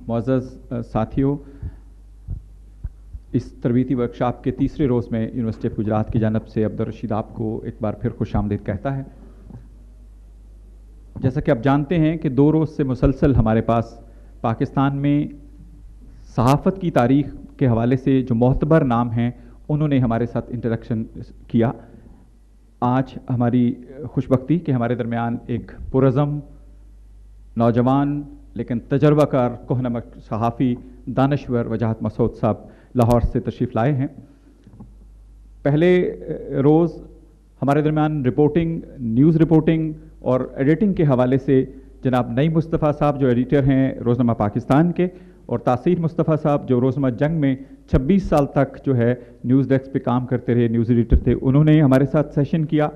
معزز ساتھیوں، اس تربیتی ورکشاپ کے تیسرے روز میں یونیورسٹی آف گجرات کی جانب سے عبدالرشید آپ کو ایک بار پھر خوش آمدید کہتا ہے۔ جیسا کہ آپ جانتے ہیں کہ 2 روز سے مسلسل ہمارے پاس پاکستان میں صحافت کی تاریخ کے حوالے سے جو معتبر نام ہیں انہوں نے ہمارے ساتھ انٹریکشن کیا۔ آج ہماری خوشبختی کہ ہمارے درمیان ایک پرعزم نوجوان لیکن تجربہ کار کوہنما صحافی دانشور وجاہت مسعود صاحب لاہور سے تشریف لائے ہیں۔ پہلے روز ہمارے درمیان رپورٹنگ، نیوز رپورٹنگ اور ایڈیٹنگ کے حوالے سے جناب نعیم مصطفیٰ صاحب جو ایڈیٹر ہیں روزنامہ پاکستان کے، اور تاثیر مصطفیٰ صاحب جو روزنامہ جنگ میں 26 سال تک جو ہے نیوز ڈیسک پہ کام کرتے رہے، نیوز ایڈیٹر تھے، انہوں نے ہمارے ساتھ سیشن کیا۔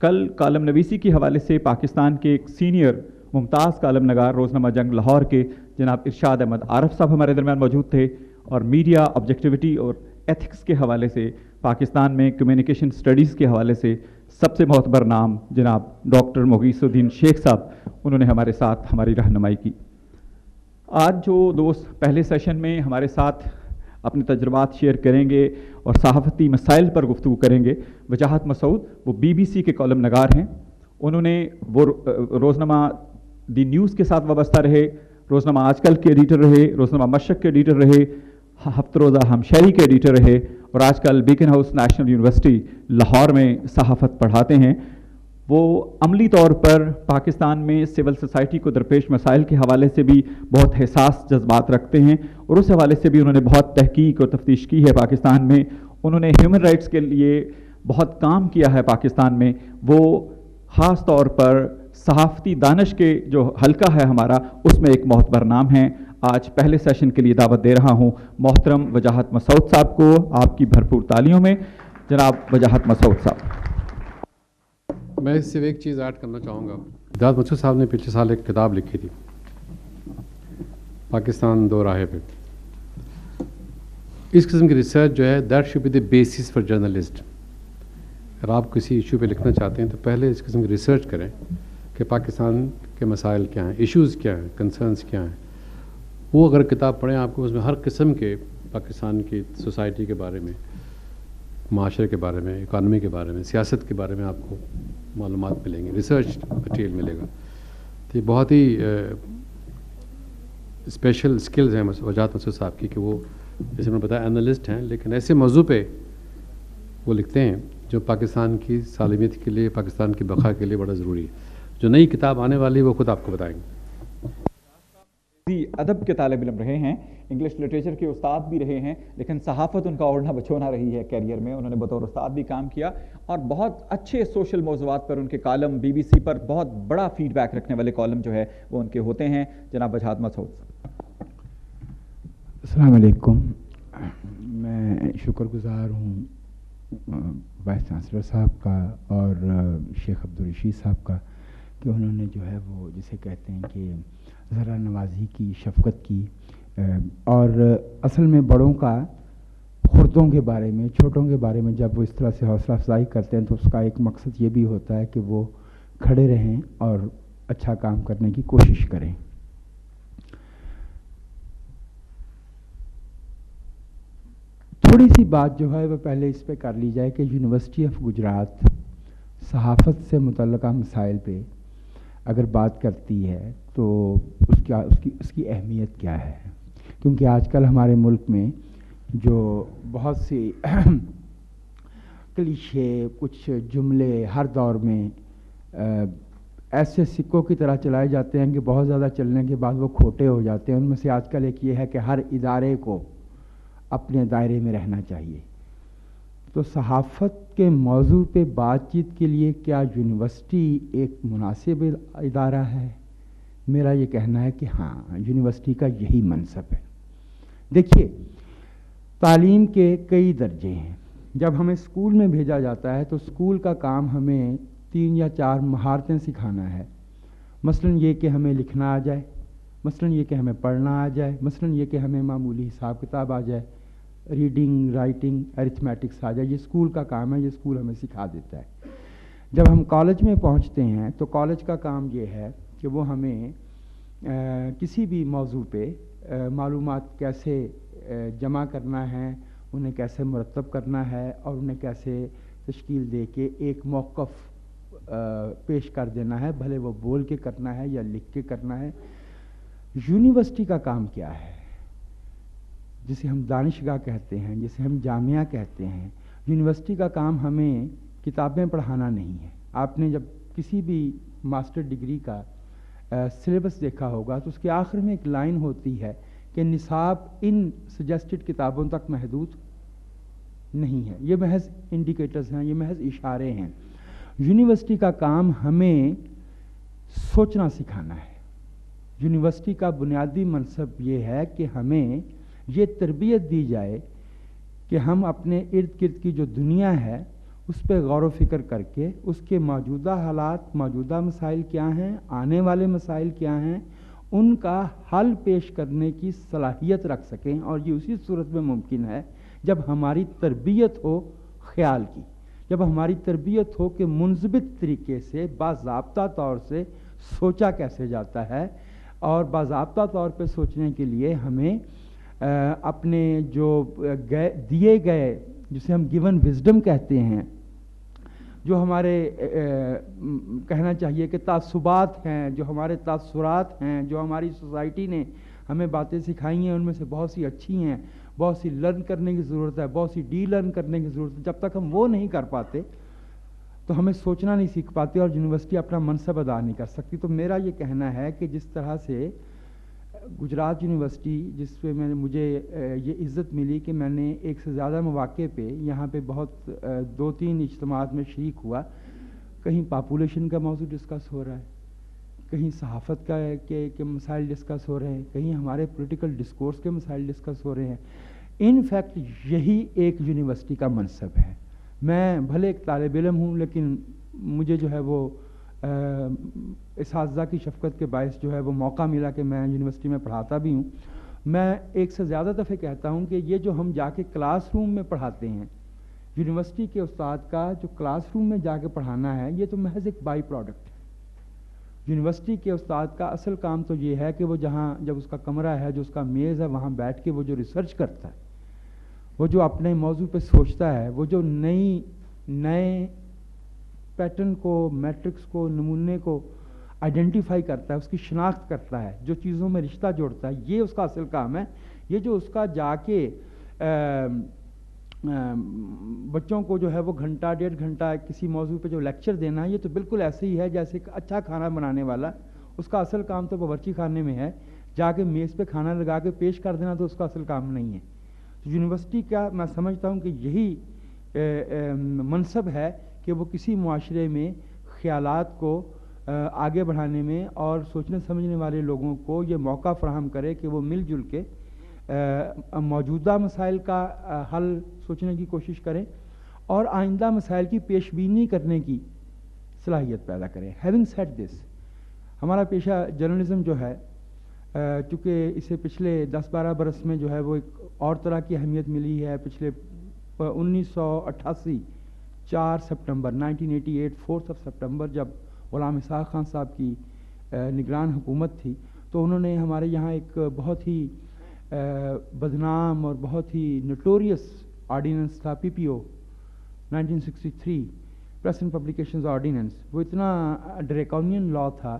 کل کالم نویسی کے حوالے سے پاکستان کے ایک سینئر ممتاز کالم نگار روزنامہ جنگ لاہور کے جناب ارشاد احمد عارف صاحب ہمارے درمیان موجود تھے، اور میڈیا آبجیکٹیوٹی اور ایتھکس کے حوالے سے پاکستان میں کمیونیکیشن سٹڈیز کے حوالے سے سب سے معتبر نام جناب ڈاکٹر مغیث الدین شیخ صاحب انہوں نے ہمارے ساتھ ہماری رہنمائی کی۔ آج جو دوست پہلے سیشن میں ہمارے ساتھ اپنے تجربات شیئر کریں گے اور صحافتی مسائل پر گفتگو کریں گے، وجاہت مسعود وہ BBC کے کالم نگار ہیں۔ انہوں نے وہ روزنامہ دی نیوز کے ساتھ وابستہ رہے، روزنامہ آج کل کے ایڈیٹر رہے، روزنامہ مشرق کے ایڈیٹر رہے، ہفت روزہ ہمشہری کے ایڈیٹر رہے، اور آج کل Beaconhouse National University Lahore میں صحافت پڑھاتے ہیں۔ وہ عملی طور پر پاکستان میں سول سوسائٹی کو درپیش مسائل کے حوالے سے بھی بہت حساس جذبات رکھتے ہیں، اور اس حوالے سے بھی انہوں نے بہت تحقیق اور تفتیش کی ہے پاکستان میں۔ انہوں نے ہیومن رائٹس کے لیے بہت کام کیا ہے پاکستان میں۔ وہ خاص طور پر صحافتی دانش کے جو حلقہ ہے ہمارا، اس میں ایک معتبر نام ہے۔ آج پہلے سیشن کے لیے دعوت دے رہا ہوں محترم وجاہت مسعود صاحب کو، آپ کی بھرپور تالیوں میں جناب وجاہت مسعود صاحب۔ میں اس سے ایک چیز ایڈ کرنا چاہوں گا۔ وجاہت مسعود صاحب نے پچھلے سال ایک کتاب لکھی تھی پاکستان دو راہے پہ۔ اس قسم کی ریسرچ جو ہے that should be the basis for journalist. اگر آپ کسی ایشو پہ لکھنا چاہتے ہیں تو پہلے اس قسم کی ریسرچ کریں کہ پاکستان کے مسائل کیا ہیں، ایشوز کیا ہیں، کنسرنس کیا ہیں۔ وہ اگر کتاب پڑھیں آپ کو اس میں ہر قسم کے پاکستان کی سوسائٹی کے بارے میں، معاشرے کے بارے میں، اکانومی کے بارے میں، سیاست کے بارے میں آپ کو معلومات ملیں گی، ریسرچ مٹیریل ملے گا۔ تو یہ بہت ہی اسپیشل اسکلز ہیں وجاہت مسعود صاحب کی کہ وہ جیسے میں نے بتایا انالسٹ ہیں، لیکن ایسے موضوع پہ وہ لکھتے ہیں جو پاکستان کی سالمیت کے لیے، پاکستان کی بقا کے لیے بڑا ضروری ہے۔ جو نئی کتاب آنے والی ہے وہ خود آپ کو بتائیں گے۔ ادب کے طالب علم رہے ہیں، انگلش لٹریچر کے استاد بھی رہے ہیں، لیکن صحافت ان کا اوڑھنا بچھونا رہی ہے کیریئر میں۔ انہوں نے بطور استاد بھی کام کیا، اور بہت اچھے سوشل موضوعات پر ان کے کالم BBC پر بہت بڑا فیڈ بیک رکھنے والے کالم جو ہے وہ ان کے ہوتے ہیں۔ جناب وجاہت مسعود۔ السلام علیکم۔ میں شکر گزار ہوں وائس چانسلر صاحب کا اور شیخ عبدالرشید صاحب کا کہ انہوں نے جو ہے وہ جسے کہتے ہیں کہ ذرا نوازی کی، شفقت کی، اور اصل میں بڑوں کا خردوں کے بارے میں، چھوٹوں کے بارے میں جب وہ اس طرح سے حوصلہ افزائی کرتے ہیں تو اس کا ایک مقصد یہ بھی ہوتا ہے کہ وہ کھڑے رہیں اور اچھا کام کرنے کی کوشش کریں۔ تھوڑی سی بات جو ہے وہ پہلے اس پہ کر لی جائے کہ یونیورسٹی آف گجرات صحافت سے متعلقہ مسائل پہ اگر بات کرتی ہے تو اس کی اہمیت کیا ہے، کیونکہ آج کل ہمارے ملک میں جو بہت سی کلیشے، کچھ جملے ہر دور میں ایسے سکوں کی طرح چلائے جاتے ہیں کہ بہت زیادہ چلنے کے بعد وہ کھوٹے ہو جاتے ہیں۔ ان میں سے آج کل ایک یہ ہے کہ ہر ادارے کو اپنے دائرے میں رہنا چاہیے۔ تو صحافت کے موضوع پہ بات چیت کے لیے کیا یونیورسٹی ایک مناسب ادارہ ہے؟ میرا یہ کہنا ہے کہ ہاں، یونیورسٹی کا یہی منصب ہے۔ دیکھیے، تعلیم کے کئی درجے ہیں۔ جب ہمیں اسکول میں بھیجا جاتا ہے تو اسکول کا کام ہمیں 3 یا 4 مہارتیں سکھانا ہے۔ مثلاً یہ کہ ہمیں لکھنا آ جائے، مثلاً یہ کہ ہمیں پڑھنا آ جائے، مثلاً یہ کہ ہمیں معمولی حساب کتاب آ جائے، ریڈنگ، رائٹنگ، ارتھمیٹکس آ جائے۔ یہ اسکول کا کام ہے، یہ اسکول ہمیں سکھا دیتا ہے۔ جب ہم کالج میں پہنچتے ہیں تو کالج کا کام یہ ہے کہ وہ ہمیں کسی بھی موضوع پہ معلومات کیسے جمع کرنا ہے، انہیں کیسے مرتب کرنا ہے اور انہیں کیسے تشکیل دے کے ایک موقف پیش کر دینا ہے، بھلے وہ بول کے کرنا ہے یا لکھ کے کرنا ہے۔ یونیورسٹی کا کام کیا ہے، جسے ہم دانشگاہ کہتے ہیں، جسے ہم جامعہ کہتے ہیں، یونیورسٹی کا کام ہمیں کتابیں پڑھانا نہیں ہے۔ آپ نے جب کسی بھی ماسٹر ڈگری کا سلیبس دیکھا ہوگا تو اس کے آخر میں ایک لائن ہوتی ہے کہ نصاب ان سجیسٹڈ کتابوں تک محدود نہیں ہے۔ یہ محض انڈیکیٹرز ہیں، یہ محض اشارے ہیں۔ یونیورسٹی کا کام ہمیں سوچنا سکھانا ہے۔ یونیورسٹی کا بنیادی منصب یہ ہے کہ ہمیں یہ تربیت دی جائے کہ ہم اپنے ارد گرد کی جو دنیا ہے اس پہ غور و فکر کر کے اس کے موجودہ حالات، موجودہ مسائل کیا ہیں، آنے والے مسائل کیا ہیں، ان کا حل پیش کرنے کی صلاحیت رکھ سکیں۔ اور یہ اسی صورت میں ممکن ہے جب ہماری تربیت ہو خیال کی، جب ہماری تربیت ہو کہ منضبط طریقے سے باضابطہ طور سے سوچا کیسے جاتا ہے، اور باضابطہ طور پہ سوچنے کے لیے ہمیں اپنے جو دیے گئے، جسے ہم گیون وزڈم کہتے ہیں، جو ہمارے کہنا چاہیے کہ تعصبات ہیں، جو ہمارے تاثرات ہیں، جو ہماری سوسائٹی نے ہمیں باتیں سکھائی ہیں، ان میں سے بہت سی اچھی ہیں، بہت سی لرن کرنے کی ضرورت ہے، بہت سی ڈی لرن کرنے کی ضرورت ہے۔ جب تک ہم وہ نہیں کر پاتے تو ہمیں سوچنا نہیں سیکھ پاتے اور یونیورسٹی اپنا منصب ادا نہیں کر سکتی۔ تو میرا یہ کہنا ہے کہ جس طرح سے گجرات یونیورسٹی، جس پہ مجھے یہ عزت ملی کہ میں نے ایک سے زیادہ مواقع پہ یہاں پہ بہت 2-3 اجتماعات میں شریک ہوا، کہیں پاپولیشن کا موضوع ڈسکس ہو رہا ہے، کہیں صحافت کا کے مسائل ڈسکس ہو رہے ہیں، کہیں ہمارے پولیٹیکل ڈسکورس کے مسائل ڈسکس ہو رہے ہیں۔ ان فیکٹ یہی ایک یونیورسٹی کا منصب ہے۔ میں بھلے ایک طالب علم ہوں، لیکن مجھے جو ہے وہ اساتذہ کی شفقت کے باعث جو ہے وہ موقع ملا کہ میں یونیورسٹی میں پڑھاتا بھی ہوں۔ میں ایک سے زیادہ دفعہ کہتا ہوں کہ یہ جو ہم جا کے کلاس روم میں پڑھاتے ہیں، یونیورسٹی کے استاد کا جو کلاس روم میں جا کے پڑھانا ہے، یہ تو محض ایک بائی پروڈکٹ ہے۔ یونیورسٹی کے استاد کا اصل کام تو یہ ہے کہ وہ جب اس کا کمرہ ہے، جو اس کا میز ہے، وہاں بیٹھ کے وہ جو ریسرچ کرتا ہے، وہ جو اپنے موضوع پہ سوچتا ہے، وہ جو نئے پیٹرن کو، میٹرکس کو، نمونے کو آئیڈینٹیفائی کرتا ہے، اس کی شناخت کرتا ہے، جو چیزوں میں رشتہ جوڑتا ہے، یہ اس کا اصل کام ہے۔ یہ جو اس کا جا کے بچوں کو جو ہے وہ گھنٹہ 1.5 گھنٹہ کسی موضوع پہ جو لیکچر دینا ہے، یہ تو بالکل ایسے ہی ہے جیسے ایک اچھا کھانا بنانے والا، اس کا اصل کام تو باورچی خانے میں ہے، جا کے میز پہ کھانا لگا کے پیش کر دینا تو اس کا اصل کام نہیں ہے۔ تو یونیورسٹی کا میں سمجھتا ہوں کہ یہی منصب ہے کہ وہ کسی معاشرے میں خیالات کو آگے بڑھانے میں اور سوچنے سمجھنے والے لوگوں کو یہ موقع فراہم کرے کہ وہ مل جل کے موجودہ مسائل کا حل سوچنے کی کوشش کریں اور آئندہ مسائل کی پیش بینی کرنے کی صلاحیت پیدا کریں۔ ہیونگ سیڈ دس، ہمارا پیشہ جرنلزم جو ہے، چونکہ اسے پچھلے 10-12 برس میں جو ہے وہ ایک اور طرح کی اہمیت ملی ہے۔ پچھلے 1988 4 سپٹمبر 1988 4 سپٹمبر جب غلام اسحاق خان صاحب کی نگران حکومت تھی، تو انہوں نے ہمارے یہاں ایک بہت ہی بدنام اور بہت ہی نوٹوریس آرڈیننس تھا، PPO 1963 press and publications ordinance. وہ اتنا ڈریکونین لا تھا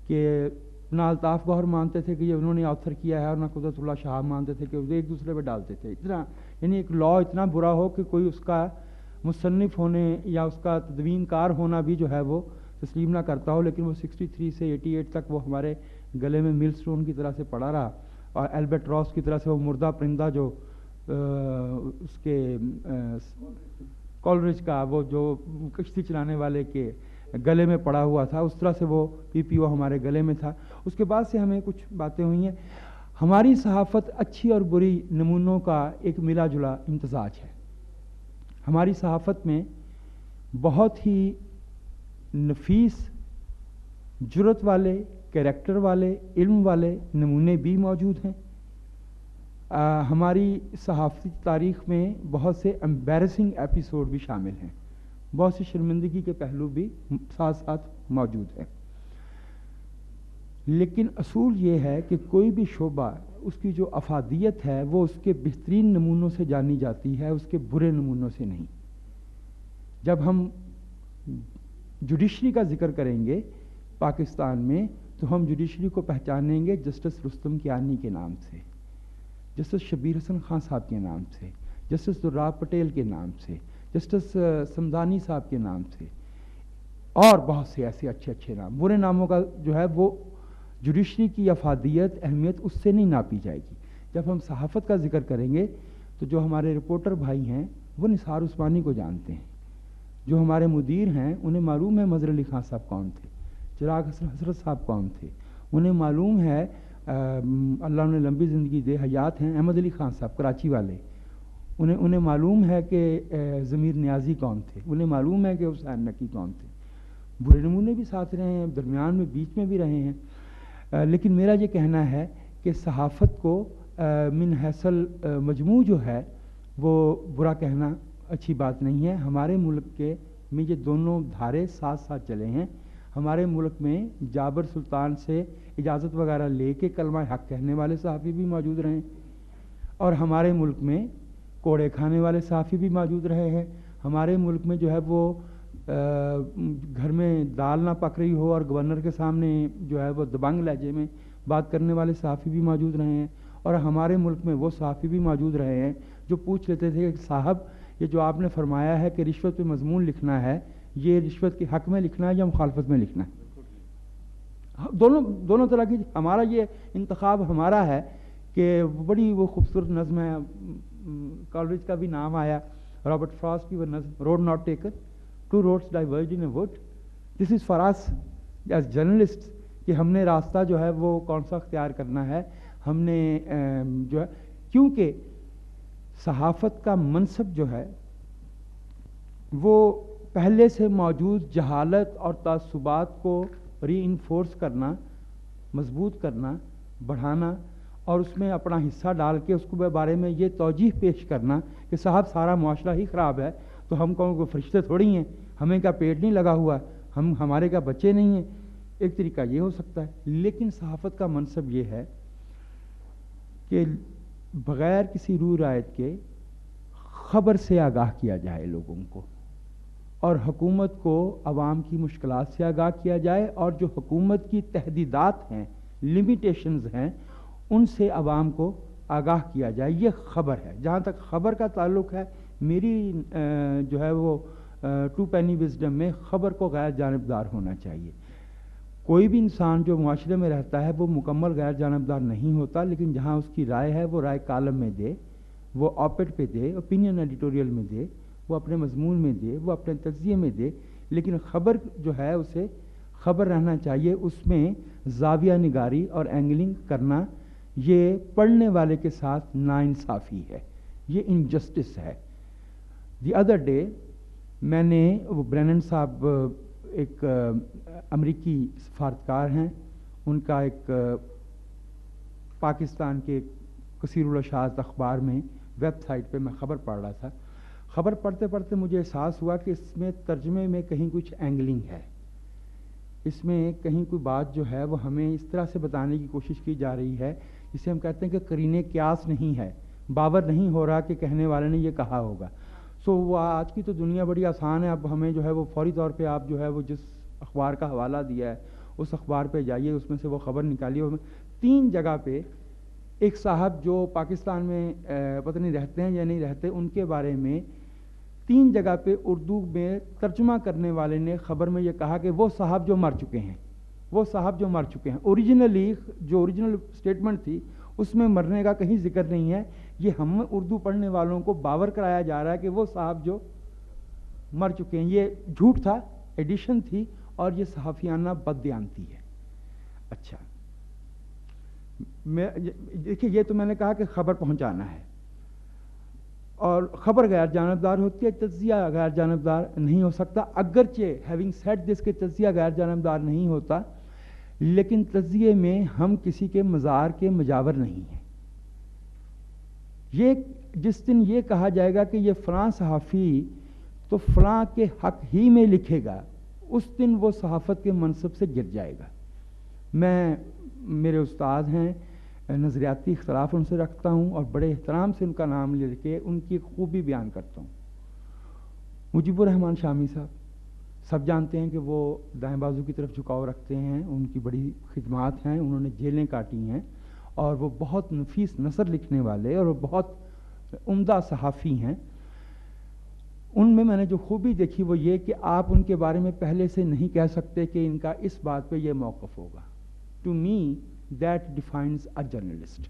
کہ نہ الطاف گوہر مانتے تھے کہ یہ انہوں نے آتھر کیا ہے، اور نہ قدرت اللہ شہاب مانتے تھے کہ وہ ایک دوسرے پہ ڈالتے تھے۔ اتنا یعنی ایک لا اتنا برا ہو کہ کوئی اس کا مصنف ہونے یا اس کا تدوین کار ہونا بھی جو ہے وہ تسلیم نہ کرتا ہو، لیکن وہ 63 سے 88 تک وہ ہمارے گلے میں مل سٹون کی طرح سے پڑا رہا، اور البیٹراس کی طرح سے وہ مردہ پرندہ جو اس کے کالرج کا وہ جو کشتی چلانے والے کے گلے میں پڑا ہوا تھا، اس طرح سے وہ PPO ہمارے گلے میں تھا۔ اس کے بعد سے ہمیں کچھ باتیں ہوئی ہیں۔ ہماری صحافت اچھی اور بری نمونوں کا ایک ملا جلا امتزاج ہے۔ ہماری صحافت میں بہت ہی نفیس، جرت والے، کریکٹر والے، علم والے نمونے بھی موجود ہیں۔ ہماری صحافتی تاریخ میں بہت سے امبیرسنگ ایپیسوڈ بھی شامل ہیں، بہت سی شرمندگی کے پہلو بھی ساتھ ساتھ موجود ہیں۔ لیکن اصول یہ ہے کہ کوئی بھی شعبہ اس کی جو افادیت ہے وہ اس کے بہترین نمونوں سے جانی جاتی ہے، اس کے برے نمونوں سے نہیں۔ جب ہم جوڈیشری کا ذکر کریں گے پاکستان میں تو ہم جوڈیشری کو پہچانیں گے جسٹس رستم کیانی کے نام سے، جسٹس شبیر حسن خان صاحب کے نام سے، جسٹس دراب پٹیل کے نام سے، جسٹس سمدانی صاحب کے نام سے، اور بہت سے ایسے اچھے اچھے نام۔ برے ناموں کا جو ہے وہ جوڈیشری کی افادیت اہمیت اس سے نہیں ناپی جائے گی۔ جب ہم صحافت کا ذکر کریں گے تو جو ہمارے رپورٹر بھائی ہیں وہ نثار عثمانی کو جانتے ہیں، جو ہمارے مدیر ہیں انہیں معلوم ہے مظہر علی خان صاحب کون تھے، چراغ حسن حضرت صاحب کون تھے، انہیں معلوم ہے اللہ انہیں لمبی زندگی دے، حیات ہیں احمد علی خان صاحب کراچی والے، انہیں معلوم ہے کہ ضمیر نیازی کون تھے، انہیں معلوم ہے کہ حسین نقی کون تھے۔ برے نمونے بھی ساتھ رہے ہیں، درمیان میں بیچ میں بھی رہے ہیں، لیکن میرا یہ کہنا ہے کہ صحافت کو من حیث مجموع جو ہے وہ برا کہنا اچھی بات نہیں ہے۔ ہمارے ملک کے میں یہ دونوں دھارے ساتھ ساتھ چلے ہیں۔ ہمارے ملک میں جابر سلطان سے اجازت وغیرہ لے کے کلمہ حق کہنے والے صحافی بھی موجود رہے ہیں، اور ہمارے ملک میں کوڑے کھانے والے صحافی بھی موجود رہے ہیں۔ ہمارے ملک میں جو ہے وہ گھر میں دال نہ پک رہی ہو اور گورنر کے سامنے جو ہے وہ دبنگ لہجے میں بات کرنے والے صحافی بھی موجود رہے ہیں، اور ہمارے ملک میں وہ صحافی بھی موجود رہے ہیں جو پوچھ لیتے تھے کہ صاحب یہ جو آپ نے فرمایا ہے کہ رشوت پہ مضمون لکھنا ہے، یہ رشوت کے حق میں لکھنا ہے یا مخالفت میں لکھنا ہے؟ دونوں طرح کی ہمارا یہ انتخاب ہمارا ہے کہ بڑی وہ خوبصورت نظم ہے، کالرج کا بھی نام آیا، رابرٹ فراسٹ کی وہ نظم road not taken two roads diverge in a wood. This is for us as journalist کہ ہم نے راستہ جو ہے وہ کون سا اختیار کرنا ہے۔ ہم نے جو ہے کیونکہ صحافت کا منصب جو ہے وہ پہلے سے موجود جہالت اور تعصبات کو ری انفورس کرنا، مضبوط کرنا، بڑھانا، اور اس میں اپنا حصہ ڈال کے اس کے بارے میں یہ توجیہ پیش کرنا کہ صاحب سارا معاشرہ ہی خراب ہے تو ہم کون کو فرشتے تھوڑی ہیں، ہمیں کیا پیٹ نہیں لگا ہوا، ہمارے کیا بچے نہیں ہیں۔ ایک طریقہ یہ ہو سکتا ہے، لیکن صحافت کا منصب یہ ہے کہ بغیر کسی روح رعایت کے خبر سے آگاہ کیا جائے لوگوں کو، اور حکومت کو عوام کی مشکلات سے آگاہ کیا جائے، اور جو حکومت کی تحدیدات ہیں، لیمیٹیشنز ہیں، ان سے عوام کو آگاہ کیا جائے۔ یہ خبر ہے۔ جہاں تک خبر کا تعلق ہے، میری جو ہے وہ ٹو پینی وزڈم میں خبر کو غیر جانبدار ہونا چاہیے۔ کوئی بھی انسان جو معاشرے میں رہتا ہے وہ مکمل غیر جانبدار نہیں ہوتا، لیکن جہاں اس کی رائے ہے وہ رائے کالم میں دے، وہ آپڈ پہ دے، اوپینین ایڈیٹوریل میں دے، وہ اپنے مضمون میں دے، وہ اپنے تجزیے میں دے، لیکن خبر جو ہے اسے خبر رہنا چاہیے۔ اس میں زاویہ نگاری اور اینگلنگ کرنا یہ پڑھنے والے کے ساتھ ناانصافی ہے، یہ انجسٹس ہے۔ دی ادر ڈے میں نے وہ برینن صاحب ایک امریکی سفارتکار ہیں، ان کا ایک پاکستان کے کثیر الاشاعت اخبار میں ویب سائٹ پہ میں خبر پڑھ رہا تھا۔ خبر پڑھتے پڑھتے مجھے احساس ہوا کہ اس میں ترجمے میں کہیں کچھ اینگلنگ ہے، اس میں کہیں کوئی بات جو ہے وہ ہمیں اس طرح سے بتانے کی کوشش کی جا رہی ہے جسے ہم کہتے ہیں کہ قرینے قیاس نہیں ہے، باور نہیں ہو رہا کہ کہنے والے نے یہ کہا ہوگا۔ وہ آج کی تو دنیا بڑی آسان ہے، اب ہمیں جو ہے وہ فوری طور پہ آپ جو ہے وہ جس اخبار کا حوالہ دیا ہے اس اخبار پہ جائیے، اس میں سے وہ خبر نکالیے۔ 3 جگہ پہ ایک صاحب جو پاکستان میں پتہ نہیں رہتے ہیں یا نہیں رہتے، ان کے بارے میں 3 جگہ پہ اردو میں ترجمہ کرنے والے نے خبر میں یہ کہا کہ وہ صاحب جو مر چکے ہیں، وہ صاحب جو مر چکے ہیں۔ اوریجنلی جو اوریجنل اسٹیٹمنٹ تھی اس میں مرنے کا کہیں ذکر نہیں ہے، یہ ہم اردو پڑھنے والوں کو باور کرایا جا رہا ہے کہ وہ صاحب جو مر چکے ہیں۔ یہ جھوٹ تھا، ایڈیشن تھی، اور یہ صحافیانہ بددیانتی ہے۔ اچھا دیکھیے، یہ تو میں نے کہا کہ خبر پہنچانا ہے، اور خبر غیر جانبدار ہوتی ہے، تجزیہ غیر جانبدار نہیں ہو سکتا، اگرچہ ہیونگ سیڈ دس کہ تجزیہ غیر جانبدار نہیں ہوتا، لیکن تجزیے میں ہم کسی کے مزار کے مجاور نہیں ہیں۔ یہ جس دن یہ کہا جائے گا کہ یہ فلاں صحافی تو فلاں کے حق ہی میں لکھے گا، اس دن وہ صحافت کے منصب سے گر جائے گا۔ میں میرے استاد ہیں, نظریاتی اختلاف ان سے رکھتا ہوں اور بڑے احترام سے ان کا نام لے کے ان کی خوبی بیان کرتا ہوں. مجیب الرحمن شامی صاحب, سب جانتے ہیں کہ وہ دائیں بازو کی طرف جھکاؤ رکھتے ہیں, ان کی بڑی خدمات ہیں, انہوں نے جیلیں کاٹی ہیں اور وہ بہت نفیس نثر لکھنے والے اور وہ بہت عمدہ صحافی ہیں. ان میں نے جو خوبی دیکھی وہ یہ کہ آپ ان کے بارے میں پہلے سے نہیں کہہ سکتے کہ ان کا اس بات پہ یہ موقف ہوگا. To me that defines a journalist.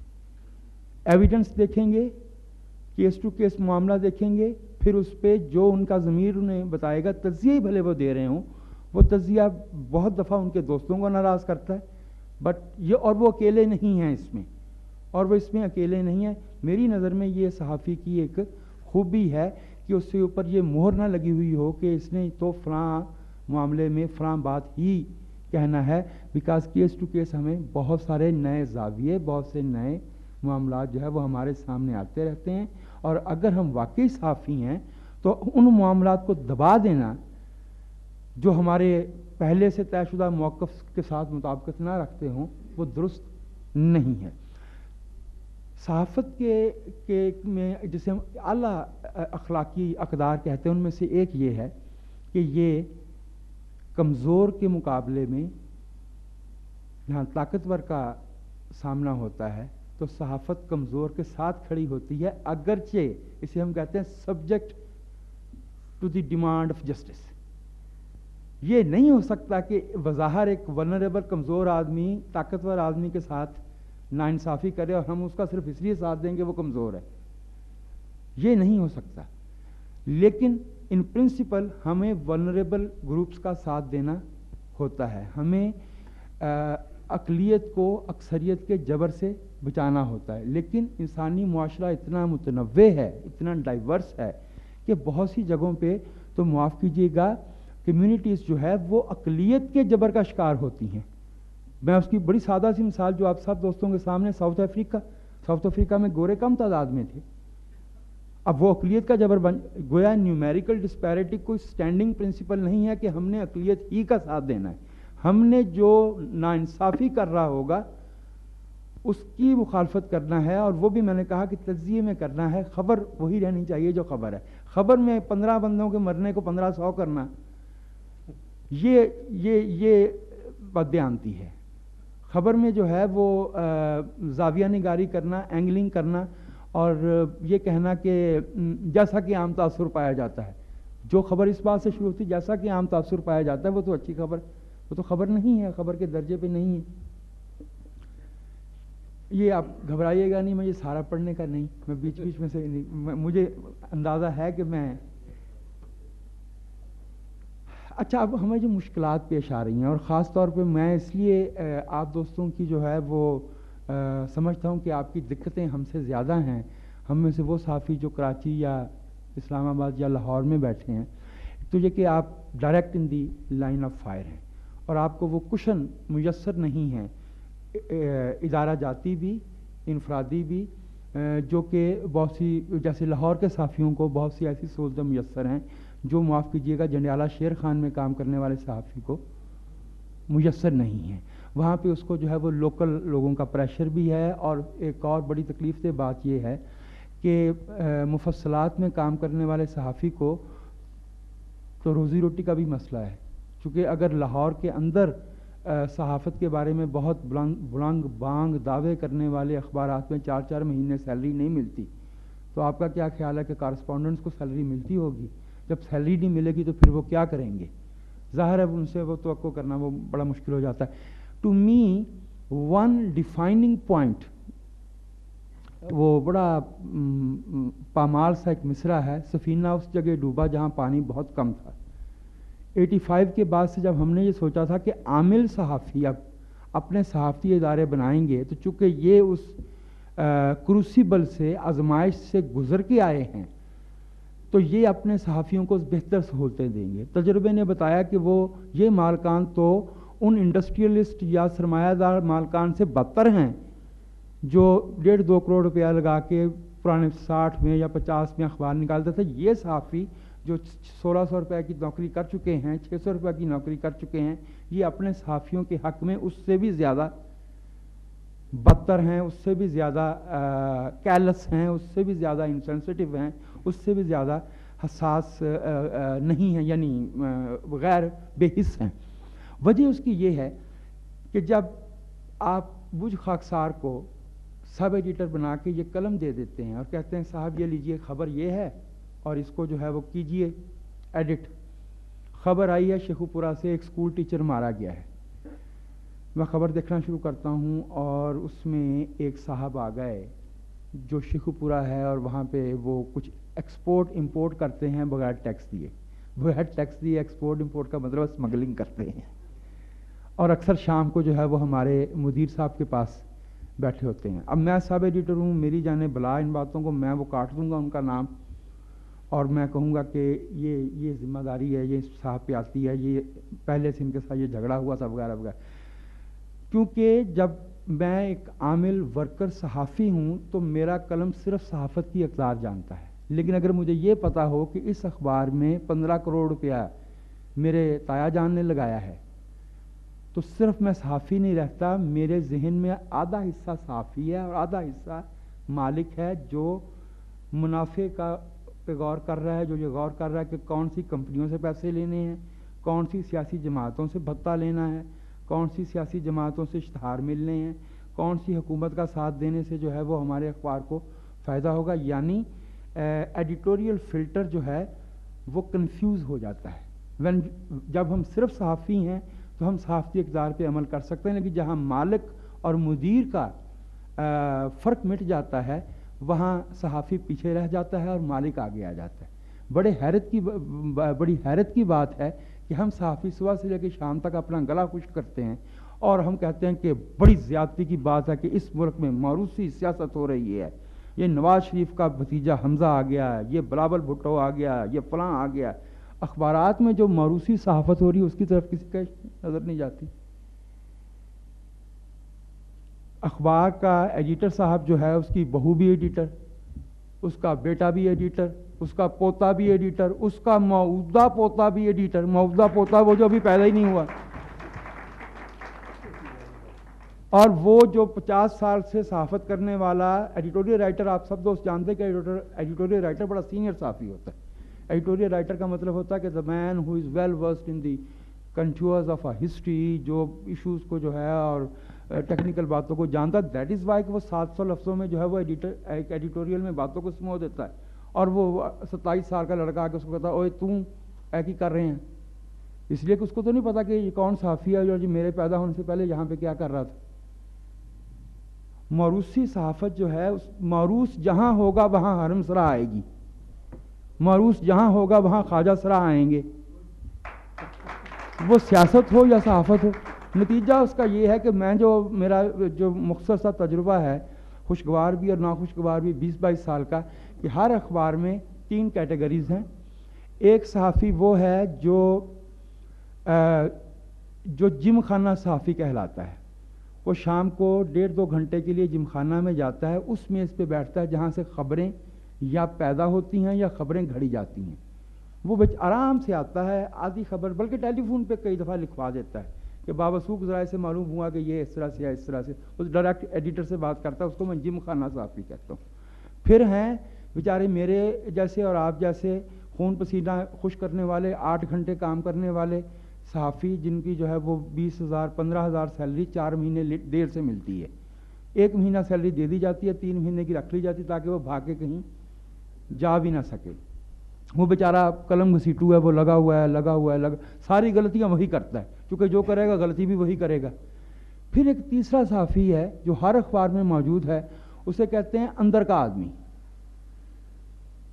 Evidence دیکھیں گے, کیس ٹو کیس معاملہ دیکھیں گے, پھر اس پہ جو ان کا ضمیر انہیں بتائے گا, تجزیہ ہی بھلے وہ دے رہے ہوں, وہ تجزیہ بہت دفعہ ان کے دوستوں کو ناراض کرتا ہے, بٹ یہ, اور وہ اکیلے نہیں ہیں اس میں, اور وہ اس میں اکیلے نہیں ہیں. میری نظر میں یہ صحافی کی ایک خوبی ہے کہ اس کے اوپر یہ مہر نہ لگی ہوئی ہو کہ اس نے تو فلاں معاملے میں فلاں بات ہی کہنا ہے, بیکاز کیس ٹو کیس ہمیں بہت سارے نئے زاویے, بہت سے نئے معاملات جو ہے وہ ہمارے سامنے آتے رہتے ہیں, اور اگر ہم واقعی صحافی ہیں تو ان معاملات کو دبا دینا جو ہمارے پہلے سے طے شدہ موقف کے ساتھ مطابقت نہ رکھتے ہوں وہ درست نہیں ہے. صحافت کے میں جسے ہم اعلیٰ اخلاقی اقدار کہتے ہیں ان میں سے ایک یہ ہے کہ یہ کمزور کے مقابلے میں جہاں طاقتور کا سامنا ہوتا ہے تو صحافت کمزور کے ساتھ کھڑی ہوتی ہے, اگرچہ اسے ہم کہتے ہیں subject to the demand of justice. یہ نہیں ہو سکتا کہ بظاہر ایک ولنریبل کمزور آدمی طاقتور آدمی کے ساتھ ناانصافی کرے اور ہم اس کا صرف اس لیے ساتھ دیں کہ وہ کمزور ہے, یہ نہیں ہو سکتا. لیکن ان پرنسپل ہمیں ولنریبل گروپس کا ساتھ دینا ہوتا ہے, ہمیں اقلیت کو اکثریت کے جبر سے بچانا ہوتا ہے. لیکن انسانی معاشرہ اتنا متنوع ہے, اتنا ڈائیورس ہے کہ بہت سی جگہوں پہ تو معاف کیجیے گا کمیونٹیز جو ہے وہ اقلیت کے جبر کا شکار ہوتی ہیں. میں اس کی بڑی سادہ سی مثال جو آپ سب دوستوں کے سامنے, ساؤتھ افریقہ میں گورے کم تعداد میں تھے, اب وہ اقلیت کا جبر گویا نیومیریکل ڈسپیرٹی کوئی سٹینڈنگ پرنسپل نہیں ہے کہ ہم نے اقلیت ہی کا ساتھ دینا ہے. ہم نے جو ناانصافی کر رہا ہوگا اس کی مخالفت کرنا ہے, اور وہ بھی میں نے کہا کہ تجزیے میں کرنا ہے. خبر وہی رہنی چاہیے جو خبر ہے. خبر میں 15 بندوں کے مرنے کو 1500 کرنا یہ بددیانتی ہے. خبر میں جو ہے وہ زاویہ نگاری کرنا, اینگلنگ کرنا, اور یہ کہنا کہ جیسا کہ عام تاثر پایا جاتا ہے. جو خبر اس بات سے شروع ہوتی جیسا کہ عام تاثر پایا جاتا ہے وہ تو اچھی خبر, وہ تو خبر نہیں ہے, خبر کے درجے پہ نہیں ہے. یہ آپ گھبرائیے گا نہیں, مجھے سارا پڑھنے کا نہیں, میں بیچ بیچ میں سے مجھے اندازہ ہے کہ میں اچھا. اب ہمیں جو مشکلات پیش آ رہی ہیں, اور خاص طور پہ میں اس لیے آپ دوستوں کی جو ہے وہ سمجھتا ہوں کہ آپ کی دقتیں ہم سے زیادہ ہیں. ہم میں سے وہ صحافی جو کراچی یا اسلام آباد یا لاہور میں بیٹھے ہیں, تو یہ کہ آپ direct in the line of fire ہیں اور آپ کو وہ کشن میسر نہیں ہیں ادارہ جاتی بھی, انفرادی بھی, جو کہ بہت سی جیسے لاہور کے صحافیوں کو بہت سی ایسی سہولتیں میسر ہیں جو معاف کیجیے گا جنڈیالہ شیر خان میں کام کرنے والے صحافی کو میسر نہیں ہیں. وہاں پہ اس کو جو ہے وہ لوکل لوگوں کا پریشر بھی ہے, اور ایک اور بڑی تکلیف دہ بات یہ ہے کہ مفصلات میں کام کرنے والے صحافی کو تو روزی روٹی کا بھی مسئلہ ہے. چونکہ اگر لاہور کے اندر صحافت کے بارے میں بہت بلند بانگ دعوے کرنے والے اخبارات میں 4-4 مہینے سیلری نہیں ملتی, تو آپ کا کیا خیال ہے کہ کارسپونڈنٹس کو سیلری ملتی ہوگی؟ جب سیلری نہیں ملے گی تو پھر وہ کیا کریں گے؟ ظاہر ہے ان سے وہ توقع کرنا وہ بڑا مشکل ہو جاتا ہے. To me one defining point, وہ بڑا پامال سا ایک مصرع ہے, سفینہ اس جگہ ڈوبا جہاں پانی بہت کم تھا. 85 کے بعد سے جب ہم نے یہ سوچا تھا کہ عامل صحافی اب اپنے صحافتی ادارے بنائیں گے, تو چونکہ یہ اس کروسیبل سے آزمائش سے گزر کے آئے ہیں تو یہ اپنے صحافیوں کو بہتر سہولتیں دیں گے. تجربے نے بتایا کہ وہ یہ مالکان تو ان انڈسٹریلسٹ یا سرمایہ دار مالکان سے بدتر ہیں جو 1.5-2 کروڑ روپیہ لگا کے پرانے 60 میں یا 50 میں اخبار نکالتے تھے. یہ صحافی جو 1600 روپے کی نوکری کر چکے ہیں, 600 روپے کی نوکری کر چکے ہیں, یہ اپنے صحافیوں کے حق میں اس سے بھی زیادہ بدتر ہیں، اس سے بھی زیادہ کیرلیس ہیں، اس سے بھی زیادہ انسینسٹیو ہیں، اس سے بھی زیادہ حساس نہیں ہیں، یعنی غیر بے حس ہیں۔ وجہ اس کی یہ ہے کہ جب آپ بج خاکسار کو سب ایڈیٹر بنا کے یہ قلم دے دیتے ہیں اور کہتے ہیں صاحب یہ لیجئے خبر یہ ہے اور اس کو جو ہے وہ کیجئے ایڈٹ، خبر آئی ہے شیخو پورہ سے ایک اسکول ٹیچر مارا گیا ہے، میں خبر دیکھنا شروع کرتا ہوں اور اس میں ایک صاحب آ گئے جو شیخو پورہ ہے اور وہاں پہ وہ کچھ ایکسپورٹ امپورٹ کرتے ہیں بغیر ٹیکس دیے، بغیر ٹیکس دیے ایکسپورٹ امپورٹ کا مطلب اسمگلنگ کرتے ہیں، اور اکثر شام کو جو ہے وہ ہمارے مدیر صاحب کے پاس بیٹھے ہوتے ہیں۔ اب میں سب ایڈیٹر ہوں، میری جانے بلا ان باتوں کو، میں وہ کاٹ دوں گا ان کا نام اور میں کہوں گا کہ یہ ذمہ داری ہے، یہ صاحب پہ آتی ہے، یہ پہلے سے ان کے ساتھ یہ جھگڑا ہوا تھا وغیرہ وغیرہ۔ کیونکہ جب میں ایک عامل ورکر صحافی ہوں تو میرا قلم صرف صحافت کی اقدار جانتا ہے، لیکن اگر مجھے یہ پتا ہو کہ اس اخبار میں 15 کروڑ روپیہ میرے تایا جان نے لگایا ہے تو صرف میں صحافی نہیں رہتا، میرے ذہن میں آدھا حصہ صحافی ہے اور آدھا حصہ مالک ہے جو منافع کا پہ غور کر رہا ہے، جو یہ غور کر رہا ہے کہ کون سی کمپنیوں سے پیسے لینے ہیں، کون سی سیاسی جماعتوں سے بھتہ لینا ہے، کون سی سیاسی جماعتوں سے اشتہار ملنے ہیں، کون سی حکومت کا ساتھ دینے سے جو ہے وہ ہمارے اخبار کو فائدہ ہوگا۔ یعنی ایڈیٹوریل فلٹر جو ہے وہ کنفیوز ہو جاتا ہے۔ جب ہم صرف صحافی ہیں تو ہم صحافتی اقدار پہ عمل کر سکتے ہیں، لیکن جہاں مالک اور مدیر کا فرق مٹ جاتا ہے وہاں صحافی پیچھے رہ جاتا ہے اور مالک آگے آ جاتا ہے۔ بڑی حیرت کی بات ہے کہ ہم صحافی صبح سے لے کے شام تک اپنا گلا خشک کرتے ہیں اور ہم کہتے ہیں کہ بڑی زیادتی کی بات ہے کہ اس ملک میں موروثی سیاست ہو رہی ہے، یہ نواز شریف کا بھتیجا حمزہ آ گیا ہے، یہ بلاول بھٹو آ گیا، یہ فلاں آ گیا۔ اخبارات میں جو موروثی صحافت ہو رہی ہے اس کی طرف کسی کا نظر نہیں جاتی۔ اخبار کا ایڈیٹر صاحب جو ہے اس کی بہو بھی ایڈیٹر، اس کا بیٹا بھی ایڈیٹر، اس کا پوتا بھی ایڈیٹر، اس کا موعودہ پوتا بھی ایڈیٹر، موعودہ پوتا وہ جو ابھی پیدا ہی نہیں ہوا، اور وہ جو 50 سال سے صحافت کرنے والا ایڈیٹوریل رائٹر، آپ سب دوست جانتے ہیں کہ ایڈیٹوریل رائٹر بڑا سینئر صحافی ہوتا ہے۔ ایڈیٹوریل رائٹر کا مطلب ہوتا ہے کہ the man who is well versed in the contours of a history، جو ایشوز کو جو ہے اور ٹیکنیکل باتوں کو جانتا ہے۔ دیٹ از وائی کہ وہ 700 لفظوں میں جو ہے وہ ایک ایڈیٹوریل میں باتوں کو سمو دیتا ہے، اور وہ 27 سال کا لڑکا آ کے اس کو کہتا ہے اوئے تم ایک ہی کر رہے ہیں، اس لیے کہ اس کو تو نہیں پتا کہ یہ کون صحافی ہے جو میرے پیدا ہونے سے پہلے یہاں پہ کیا کر رہا تھا۔ موروثی صحافت جو ہے، موروث جہاں ہوگا وہاں حرم سرا آئے گی، موروث جہاں ہوگا وہاں خواجہ سرا آئیں گے، وہ سیاست ہو یا صحافت ہو۔ نتیجہ اس کا یہ ہے کہ میرا جو مختصر سا تجربہ ہے، خوشگوار بھی اور ناخوشگوار بھی، 20-22 سال کا، کہ ہر اخبار میں 3 کیٹیگریز ہیں۔ ایک صحافی وہ ہے جو جم خانہ صحافی کہلاتا ہے، وہ شام کو 1.5-2 گھنٹے کے لیے جم خانہ میں جاتا ہے، اس میز پہ بیٹھتا ہے جہاں سے خبریں یا پیدا ہوتی ہیں یا خبریں گھڑی جاتی ہیں۔ وہ آرام سے آتا ہے، آدھی خبر بلکہ ٹیلی فون پہ کئی دفعہ لکھوا دیتا ہے کہ بابسوک ذرائع سے معلوم ہوا کہ یہ اس طرح سے ہے، اس طرح سے، اس ڈائریکٹ ایڈیٹر سے بات کرتا ہے، اس کو میں جم خانہ صحافی کہتا ہوں۔ پھر ہیں بیچارے میرے جیسے اور آپ جیسے خون پسینہ خوش کرنے والے 8 گھنٹے کام کرنے والے صحافی، جن کی جو ہے وہ 20,000 15,000 سیلری 4 مہینے دیر سے ملتی ہے۔ 1 مہینہ سیلری دے دی جاتی ہے، 3 مہینے کی رکھ لی جاتی ہے تاکہ وہ بھاگ کے کہیں جا بھی نہ سکے۔ وہ بیچارہ قلم گھسیٹو ہے، وہ لگا ہوا ہے، ساری غلطیاں وہی کرتا ہے، کیونکہ جو کرے گا غلطی بھی وہی کرے گا۔ پھر ایک تیسرا صحافی ہے جو ہر اخبار میں موجود ہے، اسے کہتے ہیں اندر کا آدمی۔